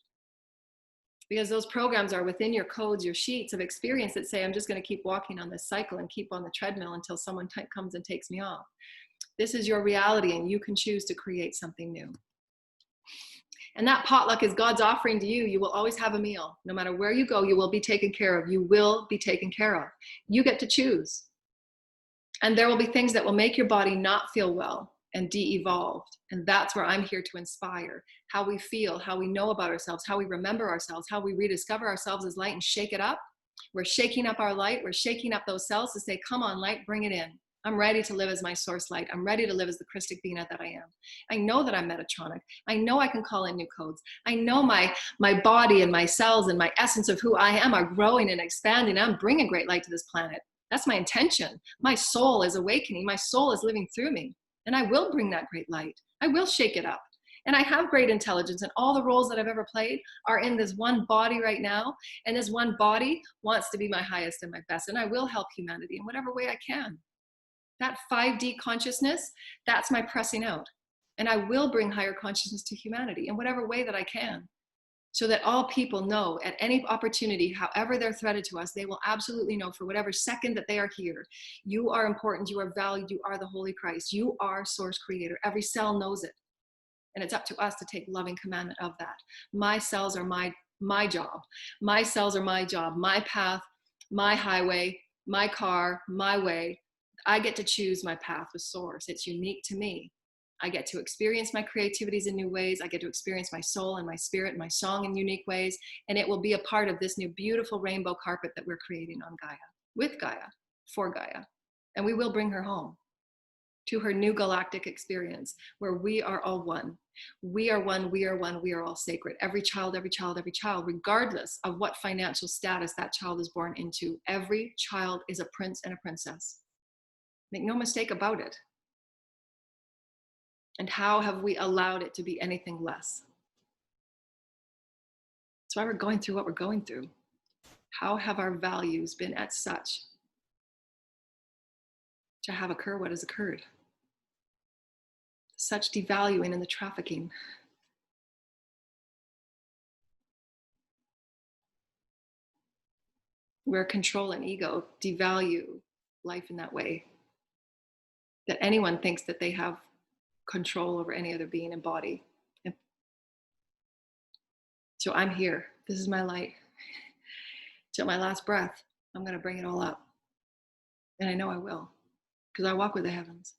Because those programs are within your codes, your sheets of experience that say, I'm just going to keep walking on this cycle and keep on the treadmill until someone comes and takes me off. This is your reality, and you can choose to create something new. And that potluck is God's offering to you. You will always have a meal. No matter where you go, you will be taken care of. You will be taken care of. You get to choose. And there will be things that will make your body not feel well and de-evolved. And that's where I'm here to inspire how we feel, how we know about ourselves, how we remember ourselves, how we rediscover ourselves as light and shake it up. We're shaking up our light. We're shaking up those cells to say, come on, light, bring it in. I'm ready to live as my source light. I'm ready to live as the Christic being that I am. I know that I'm Metatronic. I know I can call in new codes. I know my body and my cells and my essence of who I am are growing and expanding. I'm bringing great light to this planet. That's my intention. My soul is awakening. My soul is living through me. And I will bring that great light. I will shake it up. And I have great intelligence, and all the roles that I've ever played are in this one body right now. And this one body wants to be my highest and my best. And I will help humanity in whatever way I can. That 5D consciousness, that's my pressing out. And I will bring higher consciousness to humanity in whatever way that I can, so that all people know at any opportunity, however they're threaded to us, they will absolutely know for whatever second that they are here, you are important, you are valued, you are the Holy Christ, you are source creator. Every cell knows it. And it's up to us to take loving commandment of that. My cells are my job. My cells are my job, my path, my highway, my car, my way. I get to choose my path with source. It's unique to me. I get to experience my creativities in new ways. I get to experience my soul and my spirit and my song in unique ways. And it will be a part of this new beautiful rainbow carpet that we're creating on Gaia, with Gaia, for Gaia. And we will bring her home to her new galactic experience where we are all one. We are one, we are one, we are all sacred. Every child, every child, every child, regardless of what financial status that child is born into, every child is a prince and a princess. Make no mistake about it. And how have we allowed it to be anything less? That's why we're going through what we're going through. How have our values been at such to have occur what has occurred? Such devaluing and the trafficking. Where control and ego devalue life in that way. That anyone thinks that they have control over any other being and body. So I'm here. This is my light. Till my last breath, I'm going to bring it all up. And I know I will, because I walk with the heavens.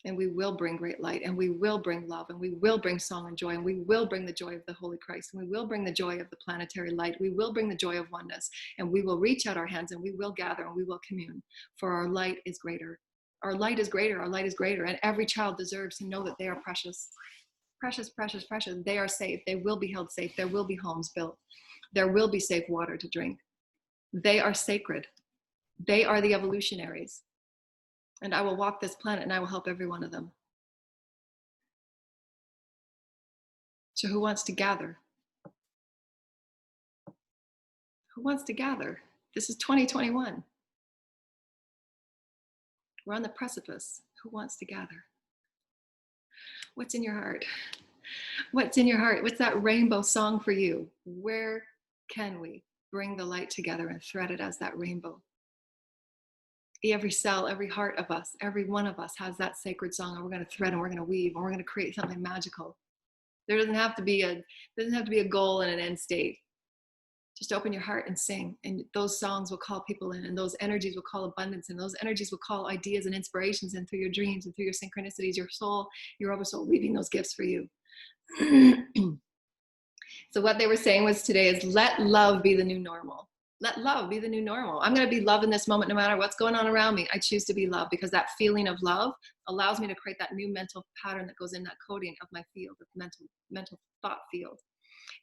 And we will bring great light, and we will bring love, and we will bring song and joy, and we will bring the joy of the Holy Christ, and we will bring the joy of the planetary light. We will bring the joy of oneness, and we will reach out our hands, and we will gather, and we will commune, for our light is greater. Our light is greater. Our light is greater. And every child deserves to know that they are precious. Precious, precious, precious. They are safe. They will be held safe. There will be homes built. There will be safe water to drink. They are sacred. They are the evolutionaries. And I will walk this planet, and I will help every one of them. So who wants to gather? Who wants to gather? This is 2021. We're on the precipice. Who wants to gather? What's in your heart? What's in your heart? What's that rainbow song for you? Where can we bring the light together and thread it as that rainbow. Every cell, every heart of us, every one of us has that sacred song, and we're going to thread and we're going to weave and we're going to create something magical. There doesn't have to be a goal and an end state. Just open your heart and sing, and those songs will call people in, and those energies will call abundance, and those energies will call ideas and inspirations in through your dreams and through your synchronicities, your soul, your oversoul, weaving those gifts for you. So what they were saying was today is let love be the new normal. Let love be the new normal. I'm going to be love in this moment no matter what's going on around me. I choose to be love, because that feeling of love allows me to create that new mental pattern that goes in that coding of my field, of mental thought field.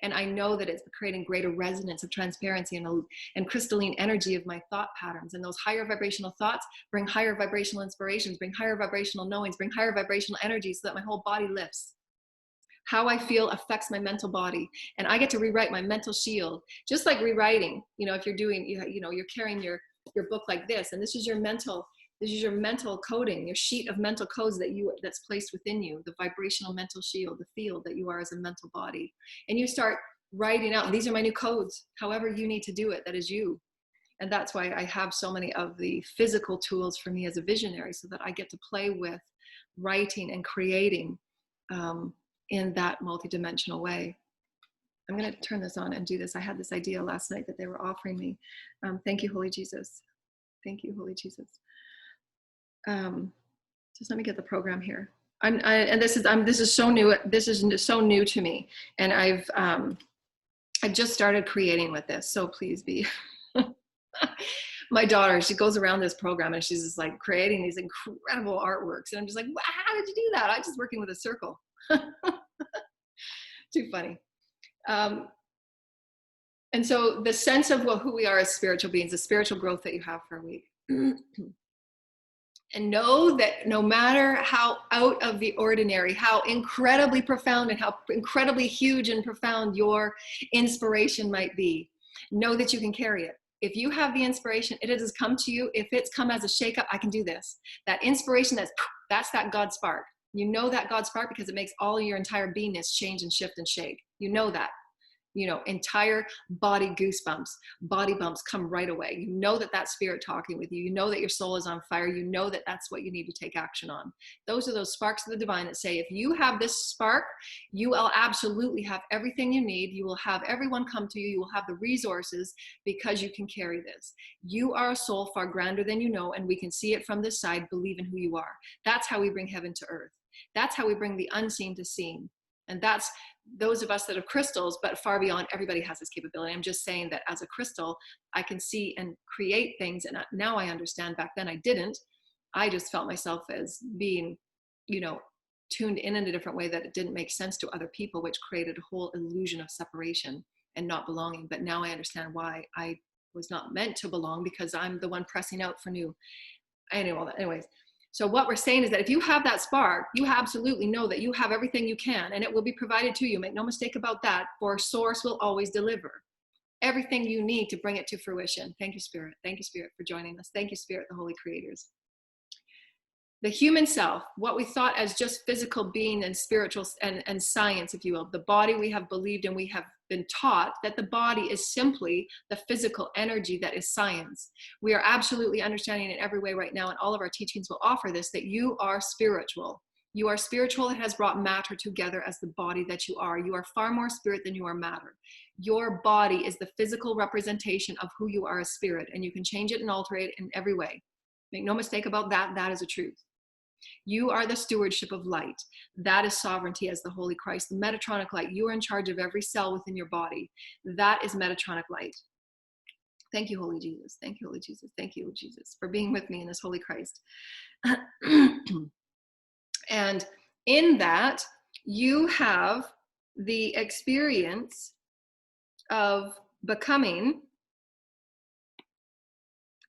And I know that it's creating greater resonance of transparency and crystalline energy of my thought patterns. And those higher vibrational thoughts bring higher vibrational inspirations, bring higher vibrational knowings, bring higher vibrational energy, so that my whole body lifts. How I feel affects my mental body, and I get to rewrite my mental shield, just like rewriting. If you're doing, you're carrying your book like this, and this is your mental coding, your sheet of mental codes that's placed within you, the vibrational mental shield, the field that you are as a mental body. And you start writing out, these are my new codes, however you need to do it, that is you. And that's why I have so many of the physical tools for me as a visionary, so that I get to play with writing and creating in that multidimensional way. I'm going to turn this on and do this. I had this idea last night that they were offering me. Thank you, Holy Jesus. Thank you, Holy Jesus. Just let me get the program here. This is so new. This is so new to me, and I just started creating with this. So please be. My daughter, she goes around this program and she's just like creating these incredible artworks, and I'm just like, wow, how did you do that? I'm just working with a circle. Too funny. And so the sense of who we are as spiritual beings, the spiritual growth that you have for a week. And know that no matter how out of the ordinary, how incredibly profound and how incredibly huge and profound your inspiration might be, know that you can carry it. If you have the inspiration, it has come to you. If it's come as a shakeup, I can do this. That inspiration, that's that God spark. You know that God spark because it makes all your entire beingness change and shift and shake. You know that. Entire body goosebumps, body bumps come right away. You know that that's spirit talking with you. You know that your soul is on fire. You know that that's what you need to take action on. Those are those sparks of the divine that say, if you have this spark, you will absolutely have everything you need. You will have everyone come to you. You will have the resources, because you can carry this. You are a soul far grander than you know, and we can see it from this side. Believe in who you are. That's how we bring heaven to earth. That's how we bring the unseen to seen. And that's those of us that are crystals, but far beyond, everybody has this capability. I'm just saying that as a crystal, I can see and create things. And now I understand. Back then I didn't. I just felt myself as being, tuned in a different way, that it didn't make sense to other people, which created a whole illusion of separation and not belonging. But now I understand why I was not meant to belong, because I'm the one pressing out for new. Anyways. So what we're saying is that if you have that spark, you absolutely know that you have everything you can, and it will be provided to you. Make no mistake about that, for Source will always deliver everything you need to bring it to fruition. Thank you, Spirit. Thank you, Spirit, for joining us. Thank you, Spirit, the Holy Creators. The human self, what we thought as just physical being and spiritual and science, if you will, the body, we have believed and we have been taught that the body is simply the physical energy that is science. We are absolutely understanding in every way right now, and all of our teachings will offer this, that you are spiritual. You are spiritual. It has brought matter together as the body that you are. You are far more spirit than you are matter. Your body is the physical representation of who you are as spirit, and you can change it and alter it in every way. Make no mistake about that. That is a truth. You are the stewardship of light. That is sovereignty as the Holy Christ, the Metatronic light. You are in charge of every cell within your body. That is Metatronic light. Thank you, Holy Jesus. Thank you, Holy Jesus. Thank you, Jesus, for being with me in this Holy Christ. And in that, you have the experience of becoming,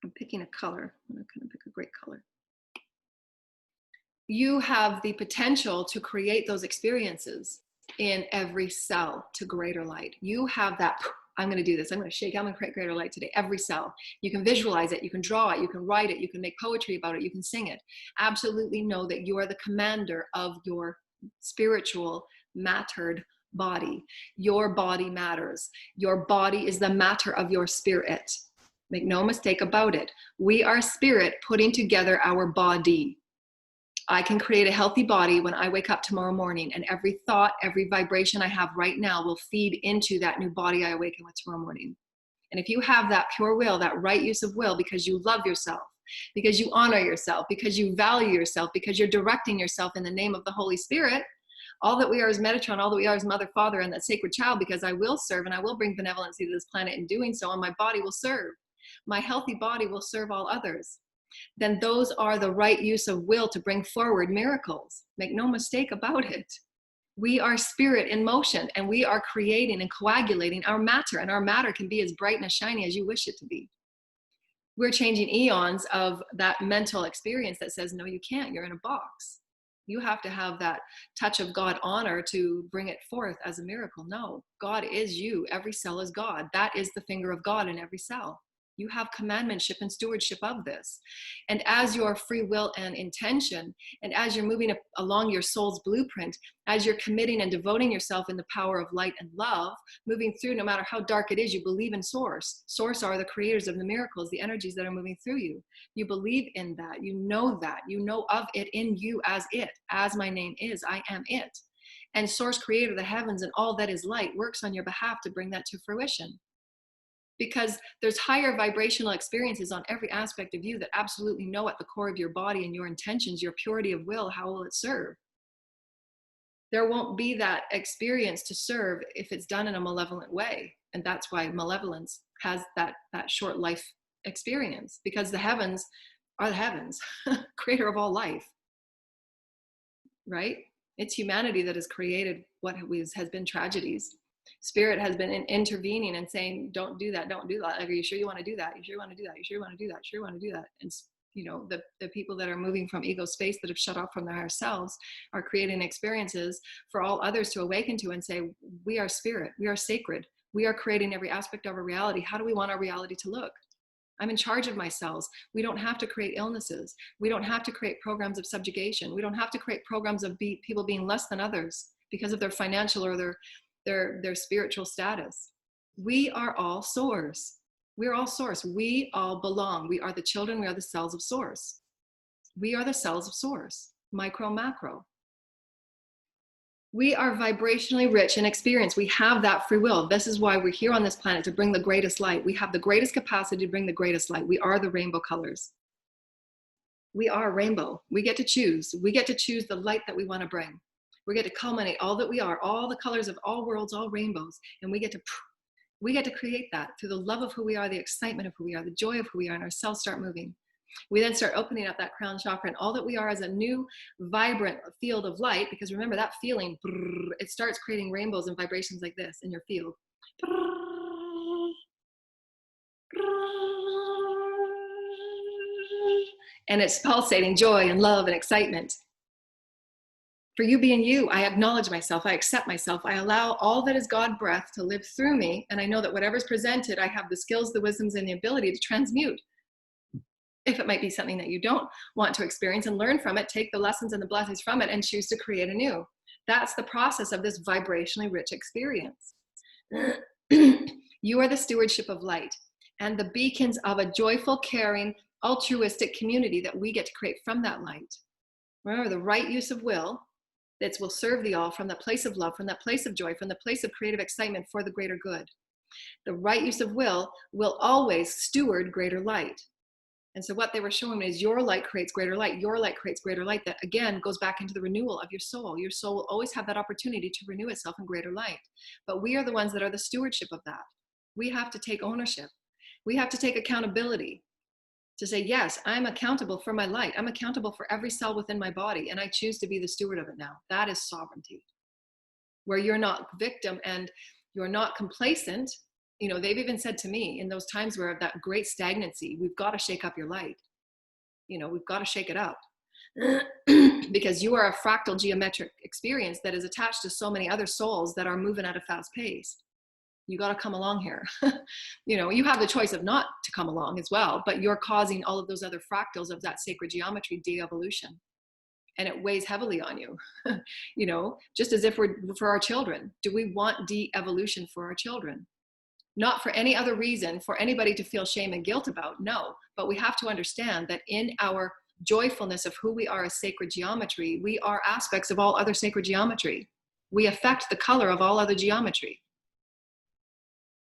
I'm picking a color. I'm going to pick a great color. You have the potential to create those experiences in every cell to greater light. You have that, I'm going to do this, I'm going to shake, I'm going to create greater light today. Every cell. You can visualize it, you can draw it, you can write it, you can make poetry about it, you can sing it. Absolutely know that you are the commander of your spiritual mattered body. Your body matters. Your body is the matter of your spirit. Make no mistake about it. We are spirit putting together our body. I can create a healthy body when I wake up tomorrow morning, and every thought, every vibration I have right now will feed into that new body I awaken with tomorrow morning. And if you have that pure will, that right use of will, because you love yourself, because you honor yourself, because you value yourself, because you're directing yourself in the name of the Holy Spirit, all that we are is Metatron, all that we are is Mother, Father, and that sacred child, because I will serve and I will bring benevolency to this planet in doing so, and my body will serve. My healthy body will serve all others. Then those are the right use of will to bring forward miracles. Make no mistake about it. We are spirit in motion, and we are creating and coagulating our matter, and our matter can be as bright and as shiny as you wish it to be. We're changing eons of that mental experience that says, no, you can't, you're in a box. You have to have that touch of God honor to bring it forth as a miracle. No, God is you. Every cell is God. That is the finger of God in every cell. You have commandmentship and stewardship of this. And as your free will and intention, and as you're moving along your soul's blueprint, as you're committing and devoting yourself in the power of light and love, moving through, no matter how dark it is, you believe in Source. Source are the creators of the miracles, the energies that are moving through you. You believe in that. You know of it in you as it. As my name is, I am it. And Source, creator of the heavens and all that is light, works on your behalf to bring that to fruition. Because there's higher vibrational experiences on every aspect of you that absolutely know at the core of your body and your intentions, your purity of will, how will it serve? There won't be that experience to serve if it's done in a malevolent way. And that's why malevolence has that short life experience, because the heavens are the heavens, creator of all life, right? It's humanity that has created what has been tragedies. Spirit has been intervening and saying, don't do that, don't do that. Like, are you sure you want to do that? You sure you want to do that? You sure you want to do that? You sure you want to do that? And the people that are moving from ego space, that have shut off from their higher selves, are creating experiences for all others to awaken to and say, we are spirit, we are sacred, we are creating every aspect of our reality. How do we want our reality to look? I'm in charge of my cells. We don't have to create illnesses. We don't have to create programs of subjugation. We don't have to create programs of people being less than others because of their financial or their spiritual status. We are all Source. We're all Source. We all belong. We are the children. We are the cells of Source. We are the cells of Source, micro, macro. We are vibrationally rich in experience. We have that free will. This is why we're here on this planet, to bring the greatest light. We have the greatest capacity to bring the greatest light. We are the rainbow colors. We are rainbow. We get to choose. We get to choose the light that we want to bring. We get to culminate all that we are, all the colors of all worlds, all rainbows. And we get to create that through the love of who we are, the excitement of who we are, the joy of who we are, and our cells start moving. We then start opening up that crown chakra, and all that we are as a new vibrant field of light, because remember that feeling, it starts creating rainbows and vibrations like this in your field. And it's pulsating joy and love and excitement. For you being you, I acknowledge myself, I accept myself, I allow all that is God breath to live through me, and I know that whatever's presented, I have the skills, the wisdoms, and the ability to transmute. If it might be something that you don't want to experience, and learn from it, take the lessons and the blessings from it and choose to create anew. That's the process of this vibrationally rich experience. You are the stewardship of light and the beacons of a joyful, caring, altruistic community that we get to create from that light. Remember, the right use of will that will serve the all from that place of love, from that place of joy, from the place of creative excitement for the greater good. The right use of will always steward greater light. And so what they were showing is your light creates greater light. Your light creates greater light. That again goes back into the renewal of your soul. Your soul will always have that opportunity to renew itself in greater light. But we are the ones that are the stewardship of that. We have to take ownership. We have to take accountability to say, yes, I'm accountable for my light. I'm accountable for every cell within my body, and I choose to be the steward of it now. That is sovereignty, where you're not victim and you're not complacent. They've even said to me in those times where that great stagnancy, we've got to shake up your light. We've got to shake it up because you are a fractal geometric experience that is attached to so many other souls that are moving at a fast pace. You got to come along here. You have the choice of not to come along as well, but you're causing all of those other fractals of that sacred geometry de-evolution. and it weighs heavily on you. You know, just as if we're for our children. Do we want de-evolution for our children? Not for any other reason for anybody to feel shame and guilt about, no. But we have to understand that in our joyfulness of who we are as sacred geometry, we are aspects of all other sacred geometry. We affect the color of all other geometry.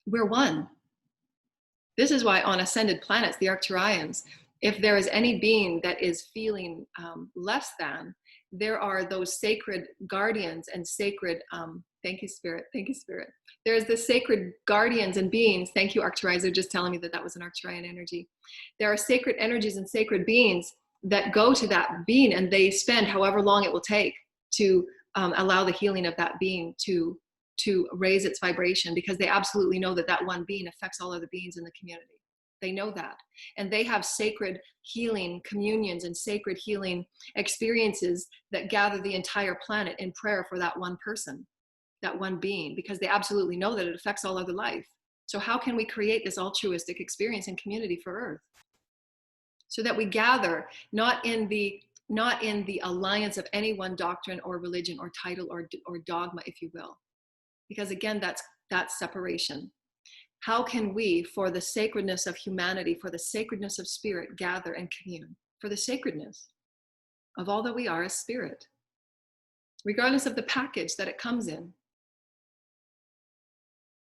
We're one. This is why on ascended planets, the Arcturians, if there is any being that is feeling less than, there are those sacred guardians and sacred, thank you, Spirit, thank you, Spirit. There's the sacred guardians and beings, thank you, Arcturians, they're just telling me that that was an Arcturian energy. There are sacred energies and sacred beings that go to that being, and they spend however long it will take to allow the healing of that being to raise its vibration, because they absolutely know that that one being affects all other beings in the community. They know that. And they have sacred healing communions and sacred healing experiences that gather the entire planet in prayer for that one person, that one being, because they absolutely know that it affects all other life. So how can we create this altruistic experience and community for Earth? So that we gather not in the alliance of any one doctrine or religion or title or dogma, if you will. Because again, that's separation. How can we, for the sacredness of humanity, for the sacredness of spirit, gather and commune? For the sacredness of all that we are as spirit, regardless of the package that it comes in.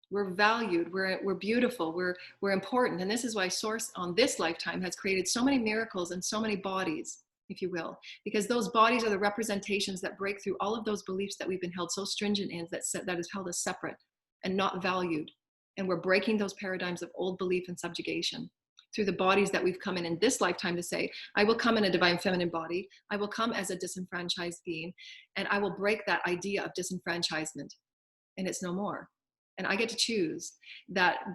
We're valued, we're beautiful, we're important. And this is why Source on this lifetime has created so many miracles and so many bodies, if you will, because those bodies are the representations that break through all of those beliefs that we've been held so stringent in, that has held us separate and not valued. And we're breaking those paradigms of old belief and subjugation through the bodies that we've come in this lifetime to say, I will come in a divine feminine body, I will come as a disenfranchised being, and I will break that idea of disenfranchisement, and it's no more. And I get to choose that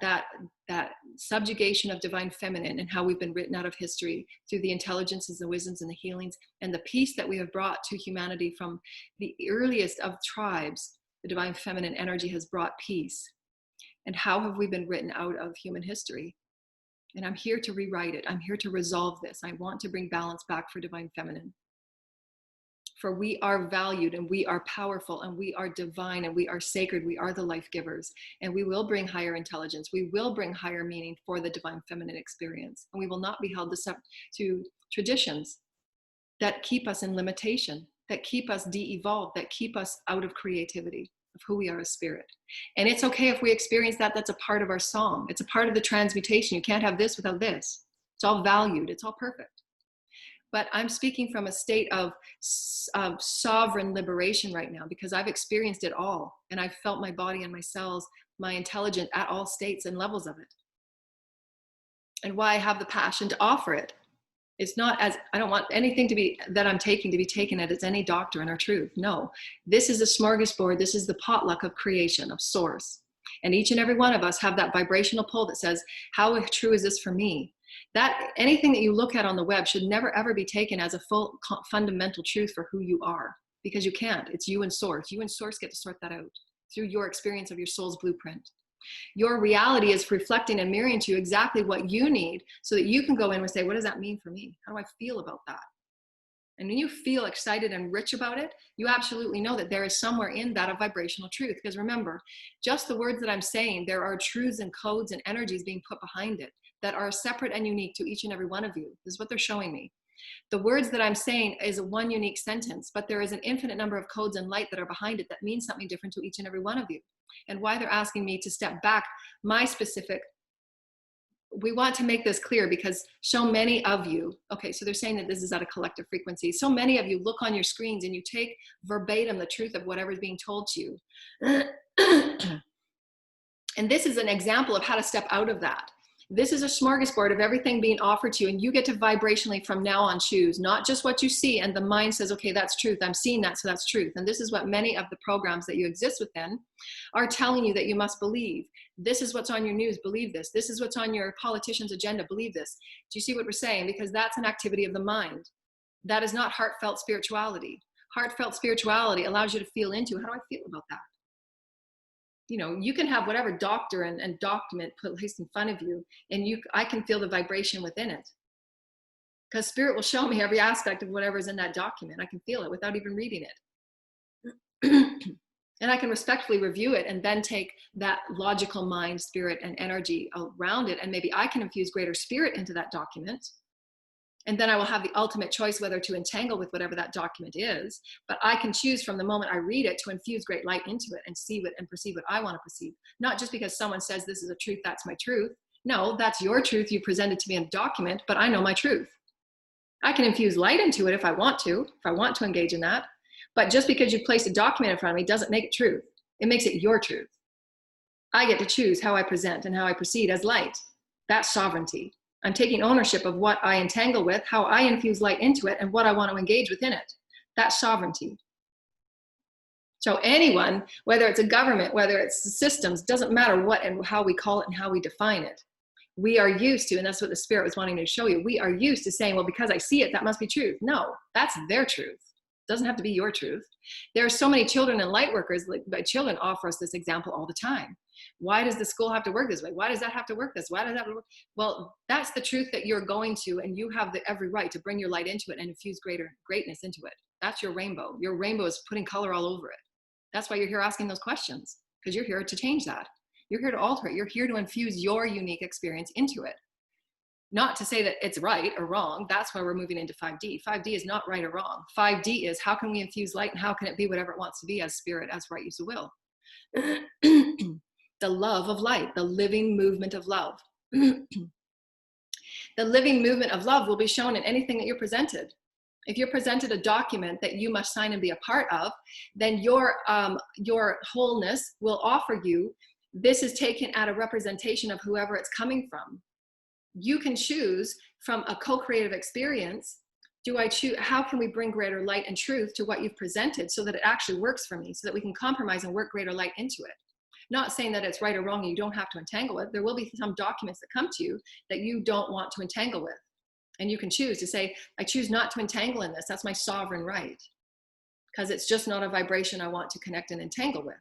subjugation of divine feminine and how we've been written out of history through the intelligences, the wisdoms, and the healings, and the peace that we have brought to humanity from the earliest of tribes. The divine feminine energy has brought peace. And how have we been written out of human history? And I'm here to rewrite it. I'm here to resolve this. I want to bring balance back for divine feminine. For we are valued, and we are powerful, and we are divine, and we are sacred. We are the life givers, and we will bring higher intelligence. We will bring higher meaning for the divine feminine experience. And we will not be held to traditions that keep us in limitation, that keep us de-evolved, that keep us out of creativity of who we are as spirit. And it's okay if we experience that. That's a part of our song. It's a part of the transmutation. You can't have this without this. It's all valued. It's all perfect. But I'm speaking from a state of sovereign liberation right now, because I've experienced it all. And I've felt my body and my cells, my intelligence at all states and levels of it. And why I have the passion to offer it. It's not as, I don't want anything to be, that I'm taking to be taken as any doctrine or truth. No, this is a smorgasbord. This is the potluck of creation, of source. And each and every one of us have that vibrational pull that says, how true is this for me? That anything that you look at on the web should never ever be taken as a full fundamental truth for who you are, because you can't. It's you and source. You and source get to sort that out through your experience of your soul's blueprint. Your reality is reflecting and mirroring to you exactly what you need, so that you can go in and say, what does that mean for me? How do I feel about that? And when you feel excited and rich about it, you absolutely know that there is somewhere in that a vibrational truth. Because remember, just the words that I'm saying, there are truths and codes and energies being put behind it that are separate and unique to each and every one of you. This is what they're showing me. The words that I'm saying is one unique sentence, but there is an infinite number of codes and light that are behind it that means something different to each and every one of you. And why they're asking me to step back, my specific, we want to make this clear, because so many of you, okay, so they're saying that this is at a collective frequency. So many of you look on your screens and you take verbatim the truth of whatever is being told to you. And this is an example of how to step out of that. This is a smorgasbord of everything being offered to you, and you get to vibrationally from now on choose, not just what you see and the mind says, okay, that's truth, I'm seeing that, so that's truth. And this is what many of the programs that you exist within are telling you that you must believe. This is what's on your news, believe this. This is what's on your politician's agenda, believe this. Do you see what we're saying? Because that's an activity of the mind. That is not heartfelt spirituality. Heartfelt spirituality allows you to feel into, how do I feel about that? You know, you can have whatever doctor and document placed in front of you, and I can feel the vibration within it. because spirit will show me every aspect of whatever's in that document. I can feel it without even reading it. And I can respectfully review it and then take that logical mind, spirit, and energy around it. And maybe I can infuse greater spirit into that document. And then I will have the ultimate choice whether to entangle with whatever that document is. But I can choose from the moment I read it to infuse great light into it and see what and perceive what I want to perceive. Not just because someone says this is a truth, that's my truth. No, that's your truth. You presented to me in a document, but I know my truth. I can infuse light into it if I want to engage in that. But just because you placed a document in front of me doesn't make it truth. It makes it your truth. I get to choose how I present and how I proceed as light. That's sovereignty. I'm taking ownership of what I entangle with, how I infuse light into it, and what I want to engage within it. That's sovereignty. So anyone, whether it's a government, whether it's systems, doesn't matter what and how we call it and how we define it. We are used to, and that's what the spirit was wanting to show you, we are used to saying, well, because I see it, that must be truth. No, that's their truth. Doesn't have to be your truth. There are so many children and light workers, like children offer us this example all the time. Why does the school have to work this way? Why does that have to work this? Why does that work? Well, that's the truth that you're going to, and you have every right to bring your light into it and infuse greatness into it. That's your rainbow. Your rainbow is putting color all over it. That's why you're here asking those questions, because you're here to change that. You're here to alter it. You're here to infuse your unique experience into it. Not to say that it's right or wrong. That's why we're moving into 5D. 5D is not right or wrong. 5D is how can we infuse light and how can it be whatever it wants to be as spirit, as right use of will. The love of light, the living movement of love. The living movement of love will be shown in anything that you're presented. If you're presented a document that you must sign and be a part of, then your wholeness will offer you, this is taken at a representation of whoever it's coming from. You can choose from a co-creative experience. How can we bring greater light and truth to what you've presented so that it actually works for me, so that we can compromise and work greater light into it? Not saying that it's right or wrong and you don't have to entangle with. There will be some documents that come to you that you don't want to entangle with. And you can choose to say, I choose not to entangle in this. That's my sovereign right. Because it's just not a vibration I want to connect and entangle with.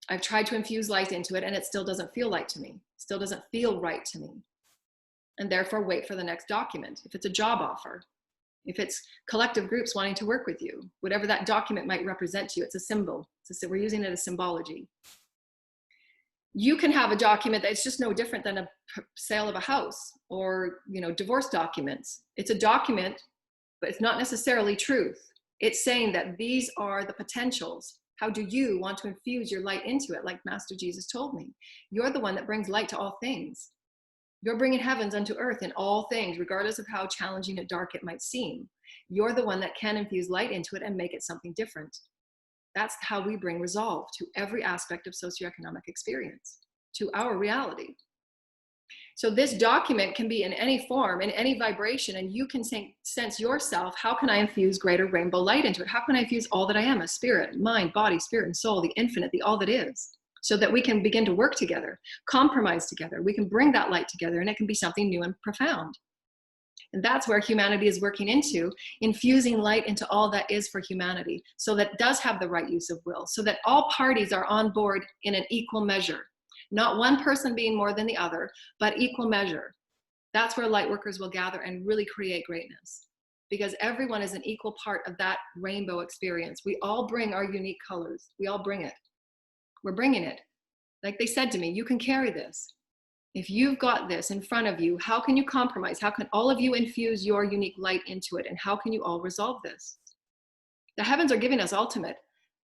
I've tried to infuse light into it and it still doesn't feel light to me. Still doesn't feel right to me. And therefore wait for the next document. If it's a job offer, if it's collective groups wanting to work with you, whatever that document might represent to you, it's a symbol. We're using it as symbology. You can have a document that's just no different than a sale of a house or, divorce documents. It's a document, but it's not necessarily truth. It's saying that these are the potentials. How do you want to infuse your light into it? Like Master Jesus told me, you're the one that brings light to all things. You're bringing heavens unto earth in all things, regardless of how challenging and dark it might seem. You're the one that can infuse light into it and make it something different. That's how we bring resolve to every aspect of socioeconomic experience, to our reality. So this document can be in any form, in any vibration, and you can sense yourself, how can I infuse greater rainbow light into it? How can I infuse all that I am, as spirit, mind, body, spirit, and soul, the infinite, the all that is, so that we can begin to work together, compromise together. We can bring that light together, and it can be something new and profound. And that's where humanity is working into, infusing light into all that is for humanity, so that it does have the right use of will, so that all parties are on board in an equal measure. Not one person being more than the other, but equal measure. That's where light workers will gather and really create greatness, because everyone is an equal part of that rainbow experience. We all bring our unique colors. We all bring it. We're bringing it. Like they said to me, you can carry this. If you've got this in front of you, how can you compromise? How can all of you infuse your unique light into it? And how can you all resolve this? The heavens are giving us ultimate,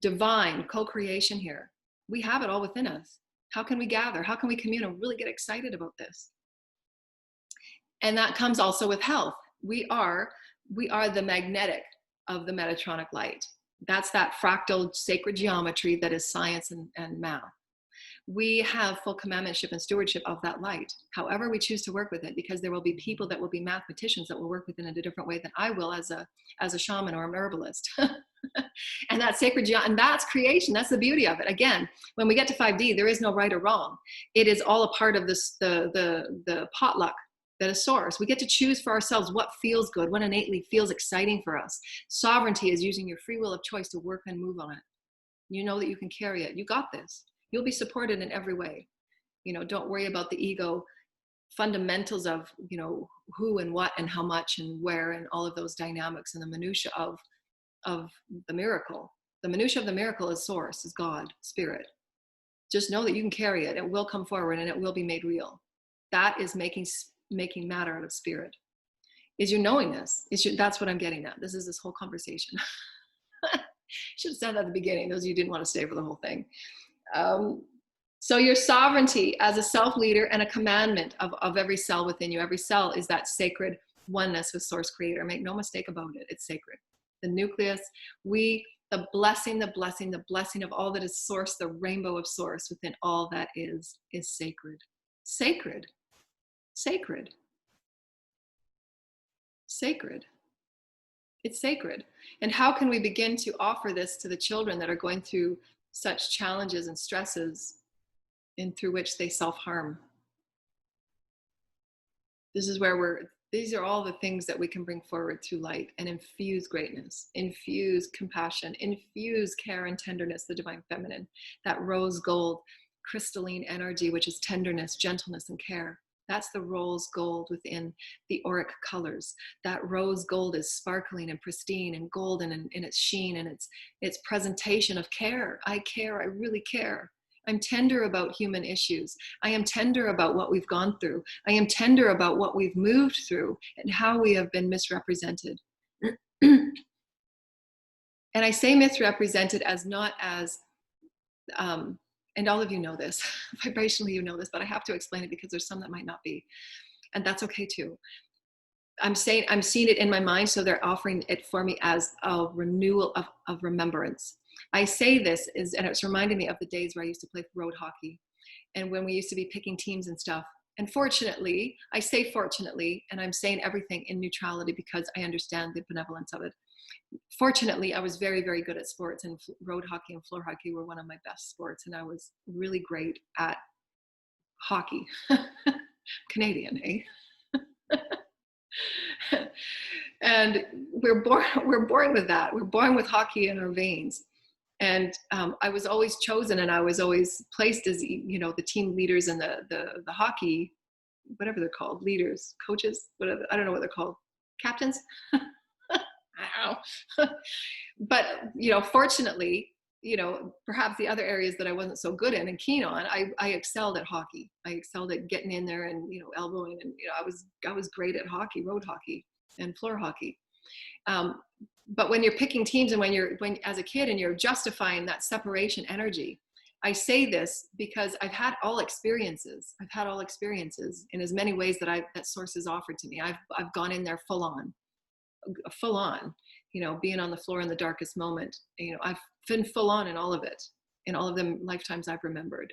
divine co-creation here. We have it all within us. How can we gather? How can we commune and really get excited about this? And that comes also with health. We are the magnetic of the Metatronic light. That's that fractal sacred geometry that is science and math. We have full commandmentship and stewardship of that light, however we choose to work with it, because there will be people that will be mathematicians that will work with it in a different way than I will as a shaman or a herbalist. And that sacred and that's creation. That's the beauty of it. Again, when we get to 5D, there is no right or wrong. It is all a part of this, the potluck that is source. We get to choose for ourselves what feels good, what innately feels exciting for us. Sovereignty is using your free will of choice to work and move on it. You know that you can carry it. You got this. You'll be supported in every way. Don't worry about the ego fundamentals of, who and what and how much and where and all of those dynamics and the minutia of the miracle. The minutia of the miracle is source, is God, spirit. Just know that you can carry it. It will come forward and it will be made real. That is making matter out of spirit. Is your knowingness. That's what I'm getting at. This is this whole conversation. Should have said that at the beginning, those of you who didn't want to stay for the whole thing. So your sovereignty as a self-leader and a commandment of every cell within you. Every cell is that sacred oneness with source creator. Make no mistake about it. It's sacred. The nucleus, the blessing of all that is source, the rainbow of source within all that is sacred. Sacred. Sacred. Sacred. It's sacred. And how can we begin to offer this to the children that are going through such challenges and stresses and through which they self-harm? This is where these are all the things that we can bring forward through light and infuse greatness, infuse compassion, infuse care and tenderness, the divine feminine, that rose gold, crystalline energy, which is tenderness, gentleness, and care. That's the rose gold within the auric colors. That rose gold is sparkling and pristine and golden in its sheen and its presentation of care. I care, I really care. I'm tender about human issues. I am tender about what we've gone through. I am tender about what we've moved through and how we have been misrepresented. And I say misrepresented as not as, and all of you know this, vibrationally you know this, but I have to explain it because there's some that might not be. And that's okay too. I'm seeing it in my mind, so they're offering it for me as a renewal of remembrance. I say this and it's reminding me of the days where I used to play road hockey and when we used to be picking teams and stuff. And fortunately, I say fortunately, and I'm saying everything in neutrality because I understand the benevolence of it. Fortunately, I was very, very good at sports, and road hockey and floor hockey were one of my best sports. And I was really great at hockey. Canadian, eh? And we're born with that. We're born with hockey in our veins. And I was always chosen, and I was always placed as, the team leaders and the hockey, whatever they're called, leaders, coaches, whatever, I don't know what they're called, captains. I don't know. But fortunately, perhaps the other areas that I wasn't so good in and keen on, I excelled at hockey. I excelled at getting in there and elbowing, and I was great at hockey, road hockey and floor hockey. But when you're picking teams and when as a kid and you're justifying that separation energy, I say this because I've had all experiences. I've had all experiences in as many ways that source has offered to me. I've gone in there full on, being on the floor in the darkest moment. I've been full on in all of it, in all of them lifetimes I've remembered.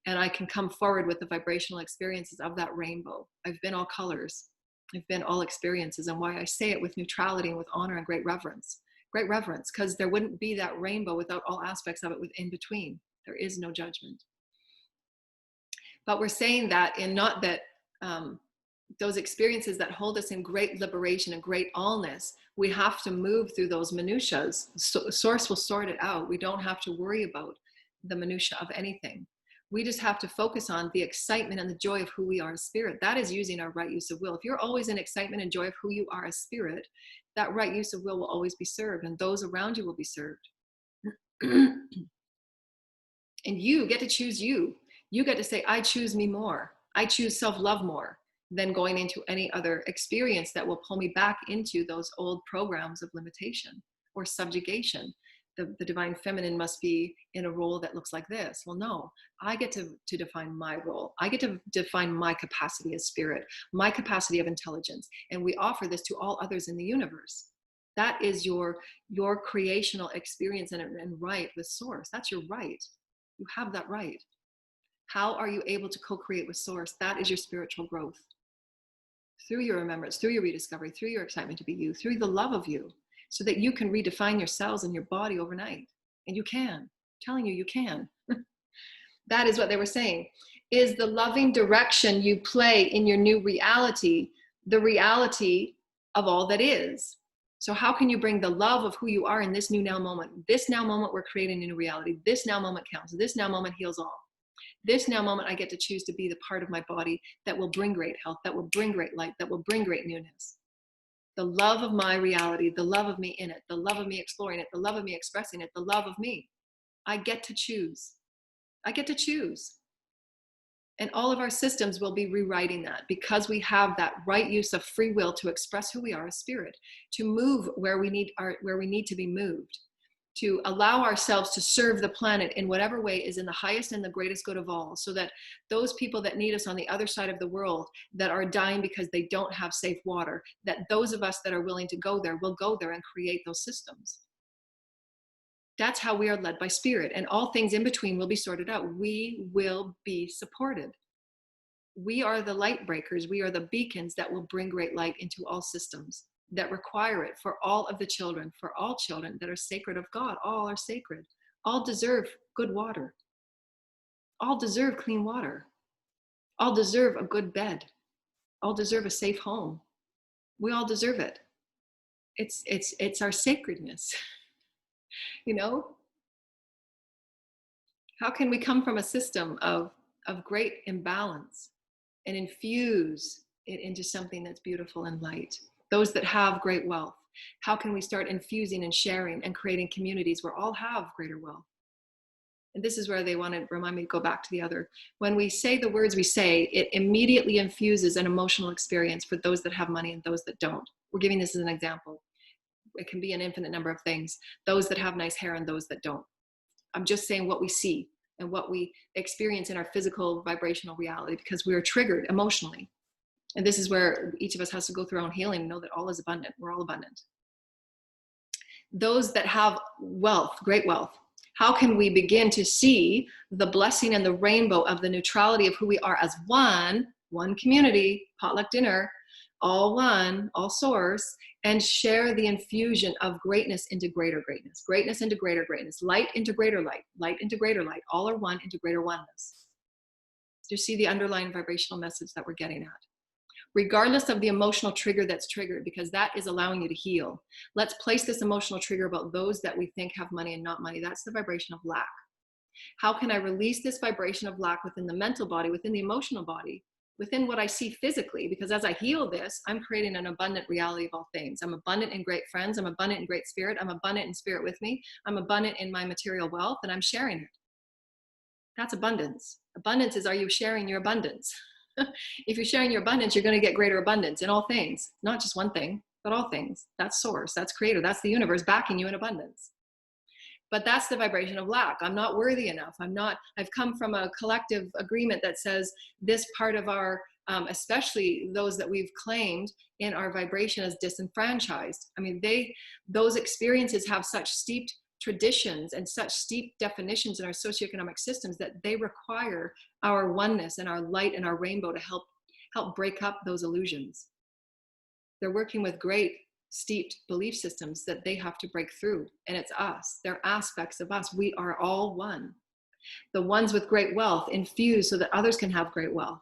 And I can come forward with the vibrational experiences of that rainbow. I've been all colors. I've been all experiences, and why I say it with neutrality and with honor and great reverence, because there wouldn't be that rainbow without all aspects of it in between. There is no judgment. But we're saying that in not that those experiences that hold us in great liberation and great allness, we have to move through those minutiae. Source will sort it out. We don't have to worry about the minutia of anything. We just have to focus on the excitement and the joy of who we are as spirit. That is using our right use of will. If you're always in excitement and joy of who you are as spirit, that right use of will always be served, and those around you will be served. And you get to choose you. You get to say, I choose me more. I choose self-love more than going into any other experience that will pull me back into those old programs of limitation or subjugation. The divine feminine must be in a role that looks like this. Well, no, I get to define my role. I get to define my capacity as spirit, my capacity of intelligence. And we offer this to all others in the universe. That is your creational experience and right with source. That's your right. You have that right. How are you able to co-create with source? That is your spiritual growth. Through your remembrance, through your rediscovery, through your excitement to be you, through the love of you, so that you can redefine your cells and your body overnight. And you can. I'm telling you, you can. That is what they were saying. Is the loving direction you play in your new reality the reality of all that is? So how can you bring the love of who you are in this new now moment? This now moment, we're creating a new reality. This now moment counts. This now moment heals all. This now moment, I get to choose to be the part of my body that will bring great health, that will bring great light, that will bring great newness. The love of my reality, the love of me in it, the love of me exploring it, the love of me expressing it, the love of me. I get to choose. I get to choose. And all of our systems will be rewriting that, because we have that right use of free will to express who we are as spirit, to move where we need to be moved, to allow ourselves to serve the planet in whatever way is in the highest and the greatest good of all, so that those people that need us on the other side of the world, that are dying because they don't have safe water, that those of us that are willing to go there will go there and create those systems. That's how we are led by spirit, and all things in between will be sorted out. We will be supported. We are the light breakers. We are the beacons that will bring great light into all systems that require it, for all of the children, for all children that are sacred of God. All are sacred. All deserve good water. All deserve clean water. All deserve a good bed. All deserve a safe home. We all deserve it. It's our sacredness. You know, how can we come from a system of great imbalance and infuse it into something that's beautiful and light? Those that have great wealth, how can we start infusing and sharing and creating communities where all have greater wealth? And this is where they want to remind me to go back to the other. When we say the words we say, it immediately infuses an emotional experience for those that have money and those that don't. We're giving this as an example. It can be an infinite number of things. Those that have nice hair and those that don't. I'm just saying what we see and what we experience in our physical vibrational reality, because we are triggered emotionally. And this is where each of us has to go through our own healing and know that all is abundant. We're all abundant. Those that have wealth, great wealth, how can we begin to see the blessing and the rainbow of the neutrality of who we are as one community, potluck dinner, all one, all source, and share the infusion of greatness into greater greatness, greatness into greater greatness, light into greater light, light into greater light, all are one into greater oneness. Do you see the underlying vibrational message that we're getting at? Regardless of the emotional trigger that's triggered, because that is allowing you to heal. Let's place this emotional trigger about those that we think have money and not money. That's the vibration of lack. How can I release this vibration of lack within the mental body, within the emotional body, within what I see physically? Because as I heal this, I'm creating an abundant reality of all things. I'm abundant in great friends. I'm abundant in great spirit. I'm abundant in spirit with me. I'm abundant in my material wealth, and I'm sharing it. That's abundance. Abundance is, are you sharing your abundance? If you're sharing your abundance, you're going to get greater abundance in all things, not just one thing, but all things. That's source, that's creator, that's the universe backing you in abundance. But that's the vibration of lack. I'm not worthy enough. I've come from a collective agreement that says this part of our, especially those that we've claimed in our vibration as disenfranchised. I mean, those experiences have such steeped traditions and such steep definitions in our socioeconomic systems that they require our oneness and our light and our rainbow to help break up those illusions. They're working with great steeped belief systems that they have to break through, and it's us. They're aspects of us. We are all one. The ones with great wealth infuse so that others can have great wealth.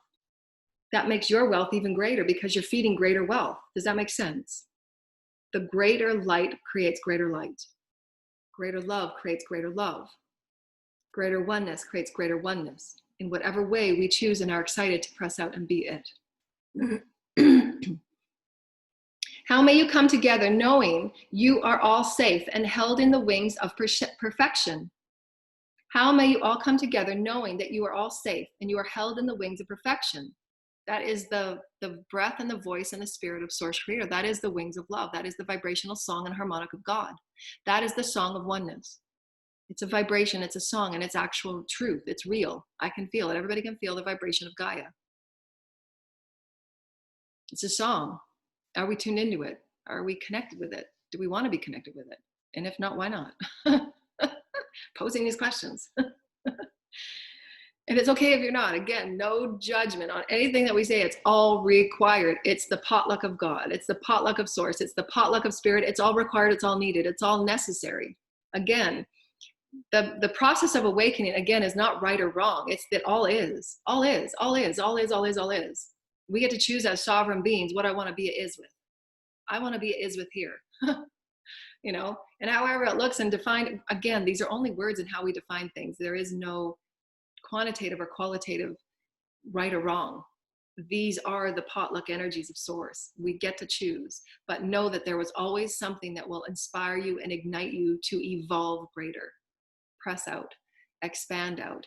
That makes your wealth even greater because you're feeding greater wealth. Does that make sense? The greater light creates greater light. Greater love creates greater love. Greater oneness creates greater oneness. In whatever way we choose and are excited to press out and be it. How may you come together knowing you are all safe and held in the wings of perfection? How may you all come together knowing that you are all safe and you are held in the wings of perfection? That is the breath and the voice and the spirit of Source Creator. That is the wings of love. That is the vibrational song and harmonic of God. That is the song of oneness. It's a vibration, it's a song, and it's actual truth. It's real. I can feel it. Everybody can feel the vibration of Gaia. It's a song. Are we tuned into it? Are we connected with it? Do we want to be connected with it? And if not, why not? Posing these questions. And it's okay if you're not. Again, no judgment on anything that we say. It's all required. It's the potluck of God. It's the potluck of Source. It's the potluck of Spirit. It's all required. It's all needed. It's all necessary. Again, the process of awakening, again, is not right or wrong. It's that all is. All is. All is. All is. All is. All is. We get to choose as sovereign beings what I want to be a is with. I want to be a is with here. You know, and however it looks and defined, again, these are only words in how we define things. There is no quantitative or qualitative, right or wrong. These are the potluck energies of source. We get to choose, but know that there was always something that will inspire you and ignite you to evolve greater, press out, expand out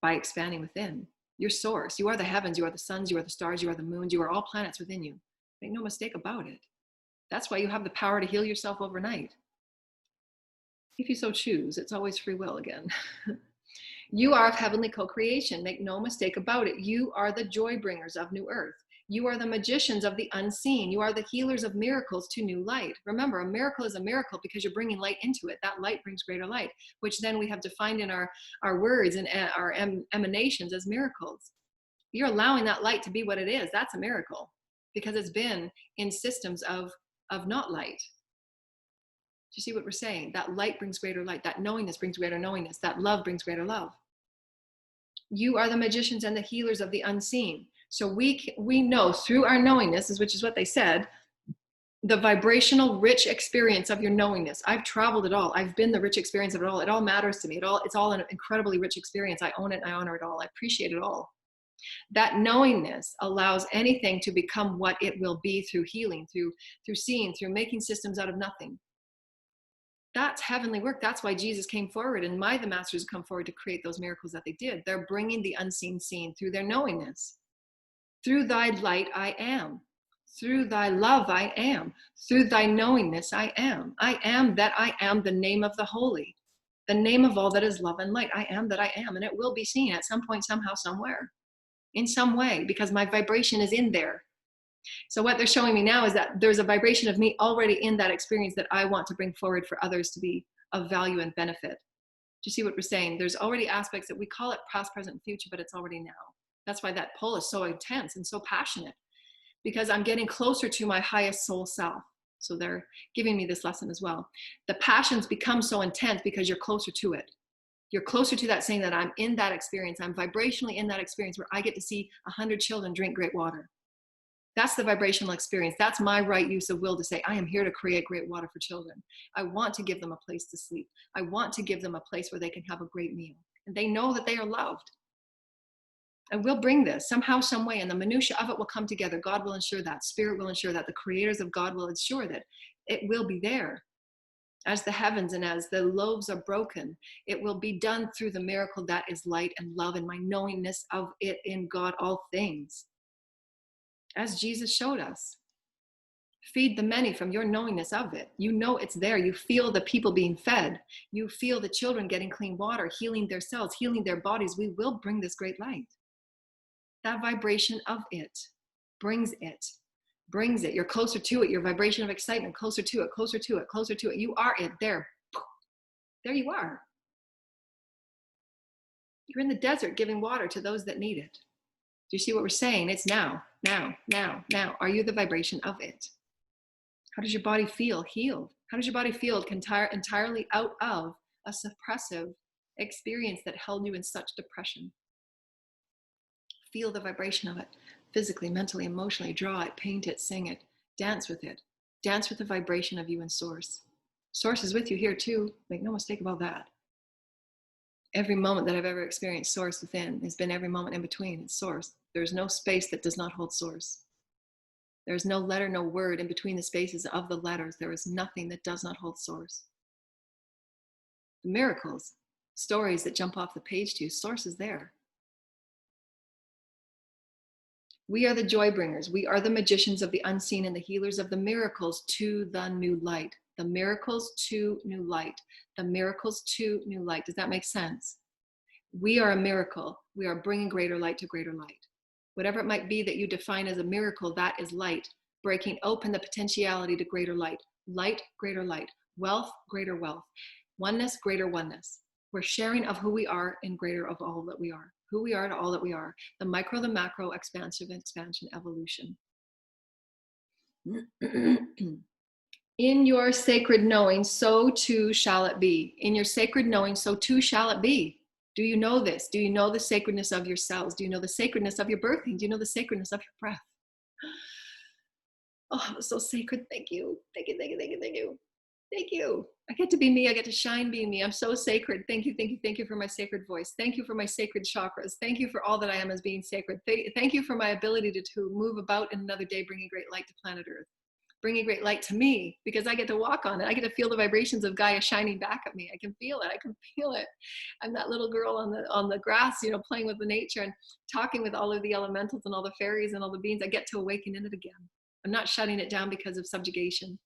by expanding within. Your source. You are the heavens, you are the suns, you are the stars, you are the moons, you are all planets within you. Make no mistake about it. That's why you have the power to heal yourself overnight. If you so choose, it's always free will again. You are of heavenly co-creation. Make no mistake about it. You are the joy bringers of new earth. You are the magicians of the unseen. You are the healers of miracles to new light. Remember, a miracle is a miracle because you're bringing light into it. That light brings greater light, which then we have defined in our words and our emanations as miracles. You're allowing that light to be what it is. That's a miracle because it's been in systems of not light. Do you see what we're saying? That light brings greater light. That knowingness brings greater knowingness. That love brings greater love. You are the magicians and the healers of the unseen. So we know through our knowingness, which is what they said, the vibrational rich experience of your knowingness. I've traveled it all. I've been the rich experience of it all. It all matters to me. It's all an incredibly rich experience. I own it and I honor it all. I appreciate it all. That knowingness allows anything to become what it will be through healing, through seeing, through making systems out of nothing. That's heavenly work. That's why Jesus came forward and the masters come forward to create those miracles that they did. They're bringing the unseen seen through their knowingness. Through thy light, I am. Through thy love, I am. Through thy knowingness, I am. I am that I am, the name of the holy, the name of all that is love and light. I am that I am. And it will be seen at some point, somehow, somewhere, in some way, because my vibration is in there. So what they're showing me now is that there's a vibration of me already in that experience that I want to bring forward for others to be of value and benefit. Do you see what we're saying? There's already aspects that we call it past, present, and future, but it's already now. That's why that pull is so intense and so passionate, because I'm getting closer to my highest soul self. So they're giving me this lesson as well. The passions become so intense because you're closer to it. You're closer to that, saying that I'm in that experience. I'm vibrationally in that experience where I get to see 100 children drink great water. That's the vibrational experience. That's my right use of will to say, I am here to create great water for children. I want to give them a place to sleep. I want to give them a place where they can have a great meal. And they know that they are loved. And we'll bring this somehow, some way, and the minutiae of it will come together. God will ensure that. Spirit will ensure that. The creators of God will ensure that it will be there. As the heavens and as the loaves are broken, it will be done through the miracle that is light and love and my knowingness of it in God, all things. As Jesus showed us, feed the many from your knowingness of it. You know it's there. You feel the people being fed. You feel the children getting clean water, healing their cells, healing their bodies. We will bring this great light. That vibration of it brings it. Brings it. You're closer to it. Your vibration of excitement, closer to it, closer to it, closer to it. You are it. There. There you are. You're in the desert giving water to those that need it. Do you see what we're saying? It's now, now, now, now. Are you the vibration of it? How does your body feel? Healed. How does your body feel entirely out of a suppressive experience that held you in such depression? Feel the vibration of it. Physically, mentally, emotionally. Draw it, paint it, sing it. Dance with it. Dance with the vibration of you and Source. Source is with you here too. Make no mistake about that. Every moment that I've ever experienced Source within has been every moment in between. It's Source. There's no space that does not hold Source. There's no letter, no word in between the spaces of the letters. There is nothing that does not hold Source. The miracles, stories that jump off the page to you, Source is there. We are the joy bringers. We are the magicians of the unseen and the healers of the miracles to the new light. The miracles to new light. The miracles to new light. Does that make sense? We are a miracle. We are bringing greater light to greater light. Whatever it might be that you define as a miracle, that is light. Breaking open the potentiality to greater light. Light, greater light. Wealth, greater wealth. Oneness, greater oneness. We're sharing of who we are in greater of all that we are. Who we are to all that we are. The micro, the macro, expansive, expansion, evolution. In your sacred knowing, so too shall it be. In your sacred knowing, so too shall it be. Do you know this? Do you know the sacredness of your cells? Do you know the sacredness of your birthing? Do you know the sacredness of your breath? Oh, it was so sacred. Thank you. Thank you, thank you, thank you, thank you. Thank you. I get to be me. I get to shine being me. I'm so sacred. Thank you, thank you, thank you for my sacred voice. Thank you for my sacred chakras. Thank you for all that I am as being sacred. Thank you for my ability to move about in another day, bringing great light to planet Earth, bringing great light to me, because I get to walk on it. I get to feel the vibrations of Gaia shining back at me. I can feel it. I can feel it. I'm that little girl on the grass, you know, playing with the nature and talking with all of the elementals and all the fairies and all the beings. I get to awaken in it again. I'm not shutting it down because of subjugation,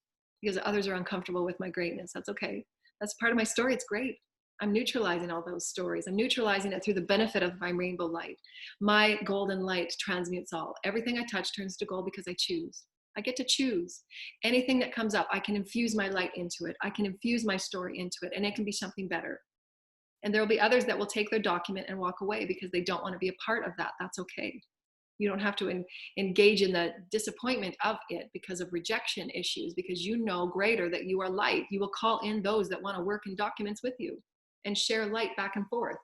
because others are uncomfortable with my greatness. That's okay. That's part of my story. It's great. I'm neutralizing all those stories. I'm neutralizing it through the benefit of my rainbow light. My golden light transmutes all. Everything I touch turns to gold because I choose. I get to choose. Anything that comes up, I can infuse my light into it. I can infuse my story into it, and it can be something better. And there will be others that will take their document and walk away because they don't want to be a part of that. That's okay. You don't have to engage in the disappointment of it because of rejection issues, because you know greater that you are light. You will call in those that want to work in documents with you and share light back and forth.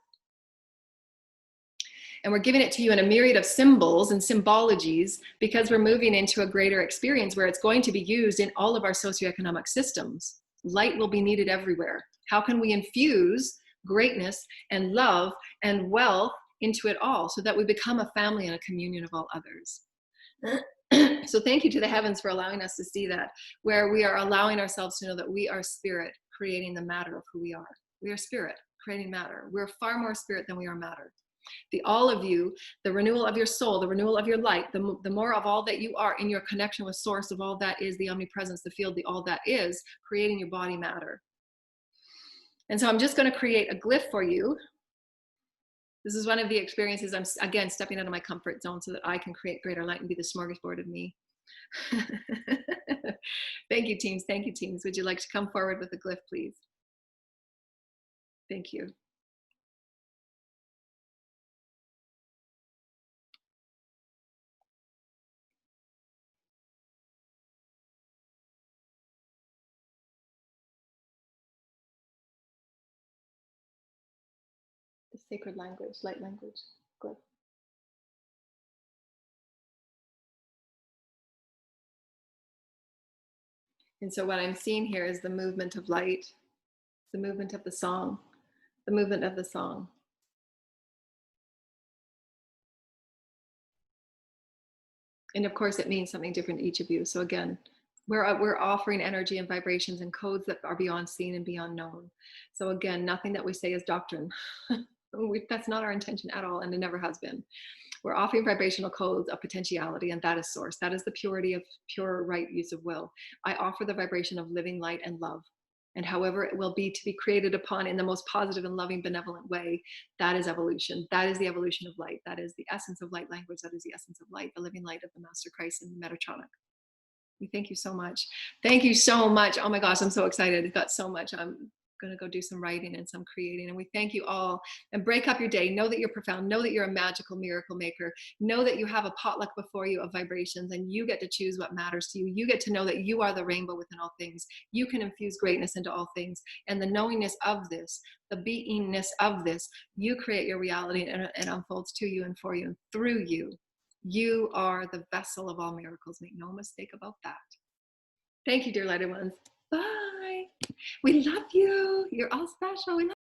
And we're giving it to you in a myriad of symbols and symbologies because we're moving into a greater experience where it's going to be used in all of our socioeconomic systems. Light will be needed everywhere. How can we infuse greatness and love and wealth into it all so that we become a family and a communion of all others? So thank you to the heavens for allowing us to see that, where we are allowing ourselves to know that we are spirit creating the matter of who we are. We are spirit creating matter. We're far more spirit than we are matter. The all of you, the renewal of your soul, the renewal of your light, the more of all that you are in your connection with source of all that is, the omnipresence, the field, the all that is, creating your body matter. And so I'm just going to create a glyph for you. This is one of the experiences. I'm, again, stepping out of my comfort zone so that I can create greater light and be the smorgasbord of me. Thank you, teams. Thank you, teams. Would you like to come forward with a glyph, please? Thank you. The sacred language, light language, glyph. And so what I'm seeing here is the movement of light, the movement of the song, the movement of the song. And of course, it means something different to each of you. So again, we're offering energy and vibrations and codes that are beyond seen and beyond known. So again, nothing that we say is doctrine. That's not our intention at all, and it never has been. We're offering vibrational codes of potentiality, and that is source. That is the purity of pure right use of will. I offer the vibration of living light and love. And however it will be to be created upon in the most positive and loving, benevolent way, that is evolution. That is the evolution of light. That is the essence of light language. That is the essence of light, the living light of the Master Christ and the Metatronic. We thank you so much. Thank you so much. Oh my gosh, I'm so excited. I've got so much. I'm going to go do some writing and some creating. And we thank you all. And break up your day. Know that you're profound. Know that you're a magical miracle maker. Know that you have a potluck before you of vibrations, and you get to choose what matters to you. You get to know that you are the rainbow within all things. You can infuse greatness into all things. And the knowingness of this, the beingness of this, you create your reality, and it unfolds to you and for you and through you. You are the vessel of all miracles. Make no mistake about that. Thank you, dear lighted ones. Bye. We love you. You're all special. We love